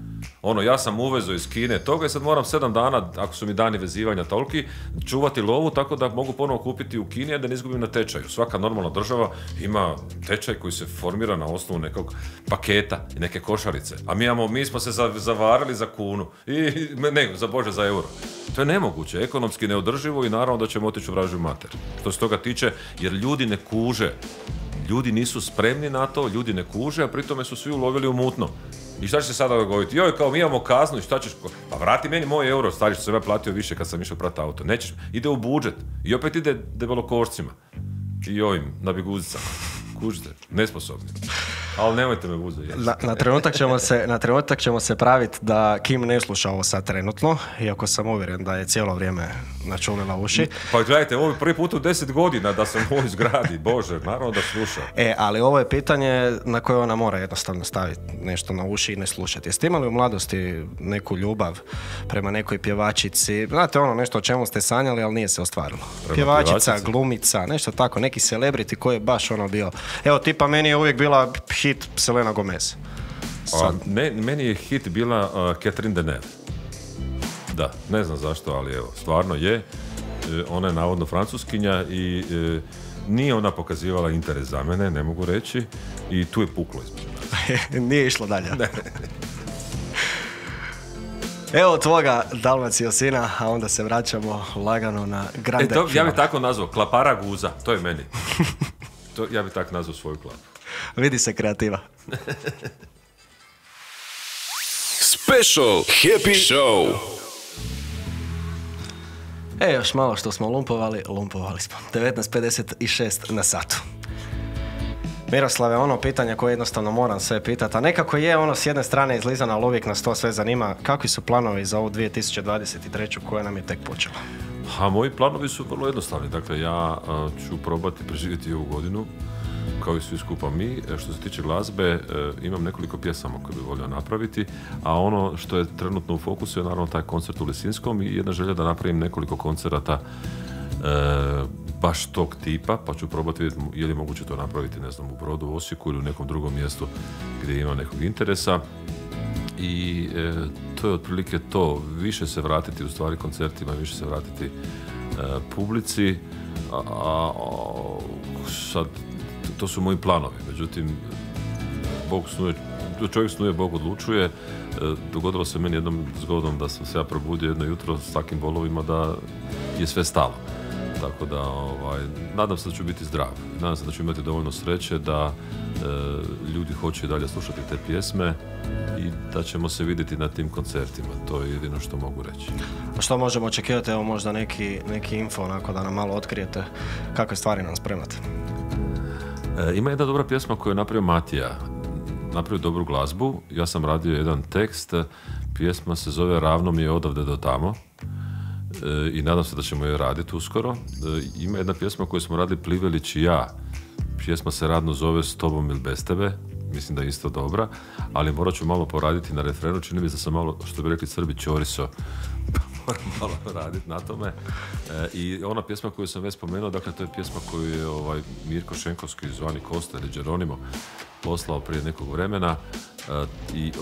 Ja sam uvezao iz Kine toga i sad moram 7 dana, ako su mi dani vezivanja toliki, čuvati lovu tako da mogu ponovo kupiti u Kini, a da ne izgubim na tečaju. Svaka normalna država ima tečaj koji se formira na osnovu nekog paketa i neke košarice. A mi smo se zavarali za kunu. Za euro. To je nemoguće, ekonomski neodrživo i naravno da ćemo otići u vražju mater. Što se toga tiče, jer ljudi ne kuže. Ljudi nisu spremni na to, ljudi ne kuže, a pritome su svi ulovili u mutno. I šta će se sada dogoditi? Kao mi imamo kaznu i šta ćeš... Pa vrati meni moj euro, stari, što sam ja platio više kad sam išao prati auto. Nećeš, ide u budžet. I opet ide debelokošcima. I ovim, nabiguzicama. Kužite, nesposobni. Ali nemojte me uzeti. Na trenutak ćemo se praviti da Kim ne sluša ovo sad trenutno, iako sam uvjeren da je cijelo vrijeme načulila uši. Pa gledajte, ovo je prvi put u 10 godina da sam u ovoj zgradi, Bože, naravno da sluša. Ali ovo je pitanje na koje ona mora jednostavno staviti nešto na uši i ne slušati. Jeste imali u mladosti neku ljubav prema nekoj pjevačici? Znate ono nešto o čemu ste sanjali, ali nije se ostvarilo. Pjevačica, glumica, nešto tako, neki celebrity koji je baš ono bio. Evo, tipa meni je uvijek bila hit Selena Gomez. Meni je hit bila Catherine Deneuve. Da, ne znam zašto, ali evo, stvarno je. Ona je navodno francuskinja i nije ona pokazivala interes za mene, ne mogu reći, i tu je puklo između nas. Nije išlo dalje. Evo tvoga Dalmacio sina, a onda se vraćamo lagano na grande to, ja bih tako nazvao, klapara guza, to je meni. Ja bih tako nazvao svoju klapu. Vidi se kreativa. Special Happy Show. Još malo što smo lumpovali smo. 19:56 na satu. Miroslave, ono pitanje koje jednostavno moram sve pitati, a nekako je ono s jedne strane izlizano, ali uvijek nas to sve zanima. Kakvi su planovi za ovu 2023. koja nam je tek počela? Moji planovi su vrlo jednostavni. Dakle, ja ću probati preživjeti ovu godinu, kao i svi skupa mi. Što se tiče glazbe, imam nekoliko pjesama koje bih volio napraviti, a ono što je trenutno u fokusu je naravno taj koncert u Lisinskom i jedna želja da napravim nekoliko koncerata baš tog tipa, pa ću probati vidjeti je li moguće to napraviti, ne znam, u Brodu, u Osijeku ili u nekom drugom mjestu gdje ima nekog interesa. I to je otprilike to, više se vratiti u stvari koncertima, više se vratiti publici, sad to su moji planovi, međutim Bog snuje, čovjek snuje, Bog odlučuje. Dogodilo se meni jednom zgodom da sam se ja probudio jedno jutro s takim bolovima da je sve stalo. Tako da nadam se da ću biti zdrav. Nadam se da ću imati dovoljno sreće da ljudi hoće i dalje slušati te pjesme i da ćemo se vidjeti na tim koncertima. To je jedino što mogu reći. A što možemo očekivati? Evo možda neki info, onako da nam malo otkrijete kakve stvari nam spremate. Ima jedna dobra pjesma koju je napravio Matija. Napravio dobru glazbu. Ja sam radio jedan tekst. Pjesma se zove Ravno mi je odavde do tamo. I nadam se da ćemo je raditi uskoro. Ima jedna pjesma koju smo radili Plivelić i ja. Pjesma se radno zove S tobom ili bez tebe. Mislim da je isto dobra, ali morat ću malo poraditi na refrenu. Čini mi se da sam malo, što bi rekli Srbi, čoriso. Moram malo raditi na tome. I ona pjesma koju sam već spomenuo, dakle to je pjesma koju je Mirko Šenkovski zvani Kosta ili Geronimo poslao prije nekog vremena. I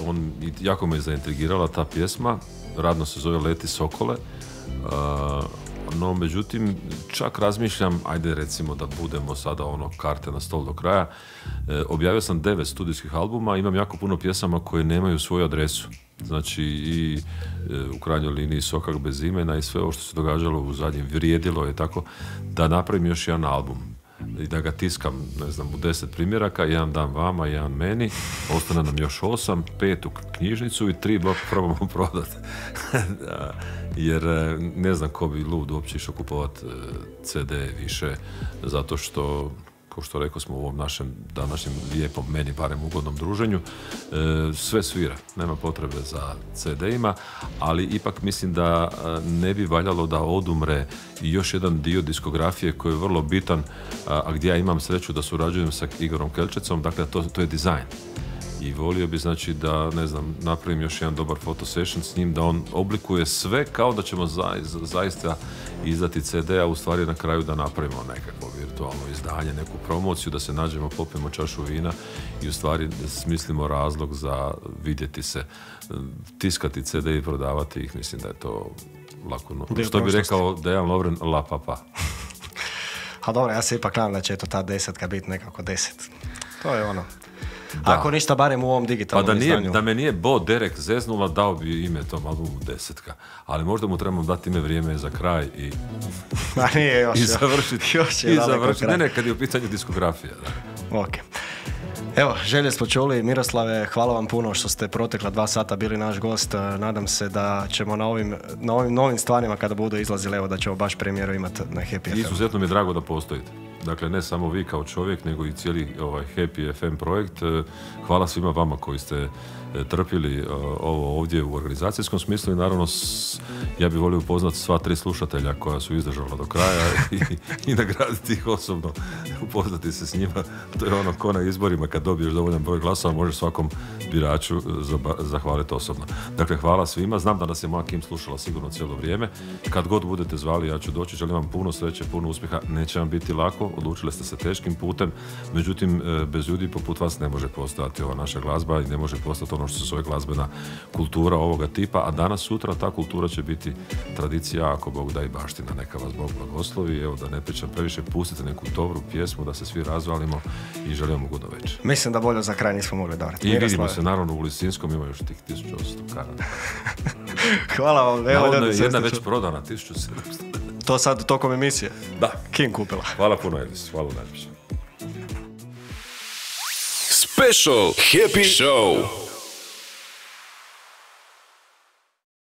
jako me je zaintrigirala ta pjesma. Radno se zove Leti sokole. No, međutim, čak razmišljam, ajde recimo da budemo sada karte na stol do kraja. Objavio sam 9 studijskih albuma, imam jako puno pjesama koje nemaju svoju adresu. Znači i u krajnjoj liniji Sokak bez imena i sve ovo što se događalo u zadnjem vrijedilo je tako da napravim još jedan album i da ga tiskam, ne znam, u 10 primjeraka, jedan dam vama, jedan meni, ostane nam još 8, 5 u knjižnicu i 3 probamo prodati. Jer ne znam ko bi lud uopće išao kupovati CD više, zato što, kao što rekao smo u ovom našem današnjem lijepom, meni barem ugodnom druženju, sve svira, nema potrebe za CD-ima, ali ipak mislim da ne bi valjalo da odumre i još jedan dio diskografije koji je vrlo bitan, a gdje ja imam sreću da surađujem sa Igorom Kelčecom, dakle to je dizajn. I volio bi, znači, da, ne znam, napravim još jedan dobar photo session s njim, da on oblikuje sve kao da ćemo zaista izdati CD, a u stvari na kraju da napravimo nekakvo virtualno izdanje, neku promociju, da se nađemo, popijemo čašu vina i u stvari smislimo razlog za vidjeti se, tiskati CD i prodavati ih, mislim da je to lako. Što bi rekao Dejan Lovren, la papa. A dobro, ja se ipak nadam da će ta 10 biti nekako 10. To je ono. Da. Ako ništa, barem u ovom digitalnom izdanju. Da me nije Bo Derek zeznula, dao bi ime tom albumu 10. Ali možda mu trebamo dati ime Vrijeme za kraj i nije još. I završiti. Ne, kad je u pitanju diskografija. Da. Ok. Evo, želje smo čuli. Miroslave, hvala vam puno što ste protekla 2 sata bili naš gost. Nadam se da ćemo na ovim novim stvarima kada budu izlazile, evo da ćemo baš premijeru imati na Happy FM. Izuzetno mi je drago da postojite. Dakle, ne samo vi kao čovjek, nego i cijeli Happy FM projekt. Hvala svima vama koji ste trpili ovo ovdje u organizacijskom smislu i naravno ja bih volio upoznati sva 3 slušatelja koja su izdržala do kraja i nagraditi ih osobno, upoznati se s njima. To je ono ko na izborima, kad dobiješ dovoljan broj glasova možeš svakom biraču zahvaliti osobno. Dakle, hvala svima. Znam da nas je moja Kim slušala sigurno cijelo vrijeme. Kad god budete zvali, ja ću doći. Želim vam puno sreće, puno uspjeha. Neće vam biti lako, odlučili ste se teškim putem. Međutim, bez ljudi poput vas ne može postojati ova naša glazba i ne može postati ono što se zove glazbena kultura ovoga tipa, a danas sutra ta kultura će biti tradicija, ako Bog da i baština, neka vas Bog blagoslovi. Evo, da ne pričam previše, pustite neku dobru pjesmu, da se svi razvalimo i želimo ugodno večer. Mislim da bolje za kraj nismo mogli dobrati. I vidimo se naravno u Lisinskom, ima još tih 1800 karata. Hvala vam. Evo, jedna već prodana, 1700. To sad tokom emisije? Da. Kim kupila. Hvala puno, Elvis. Hvala najviše. Special Happy Show.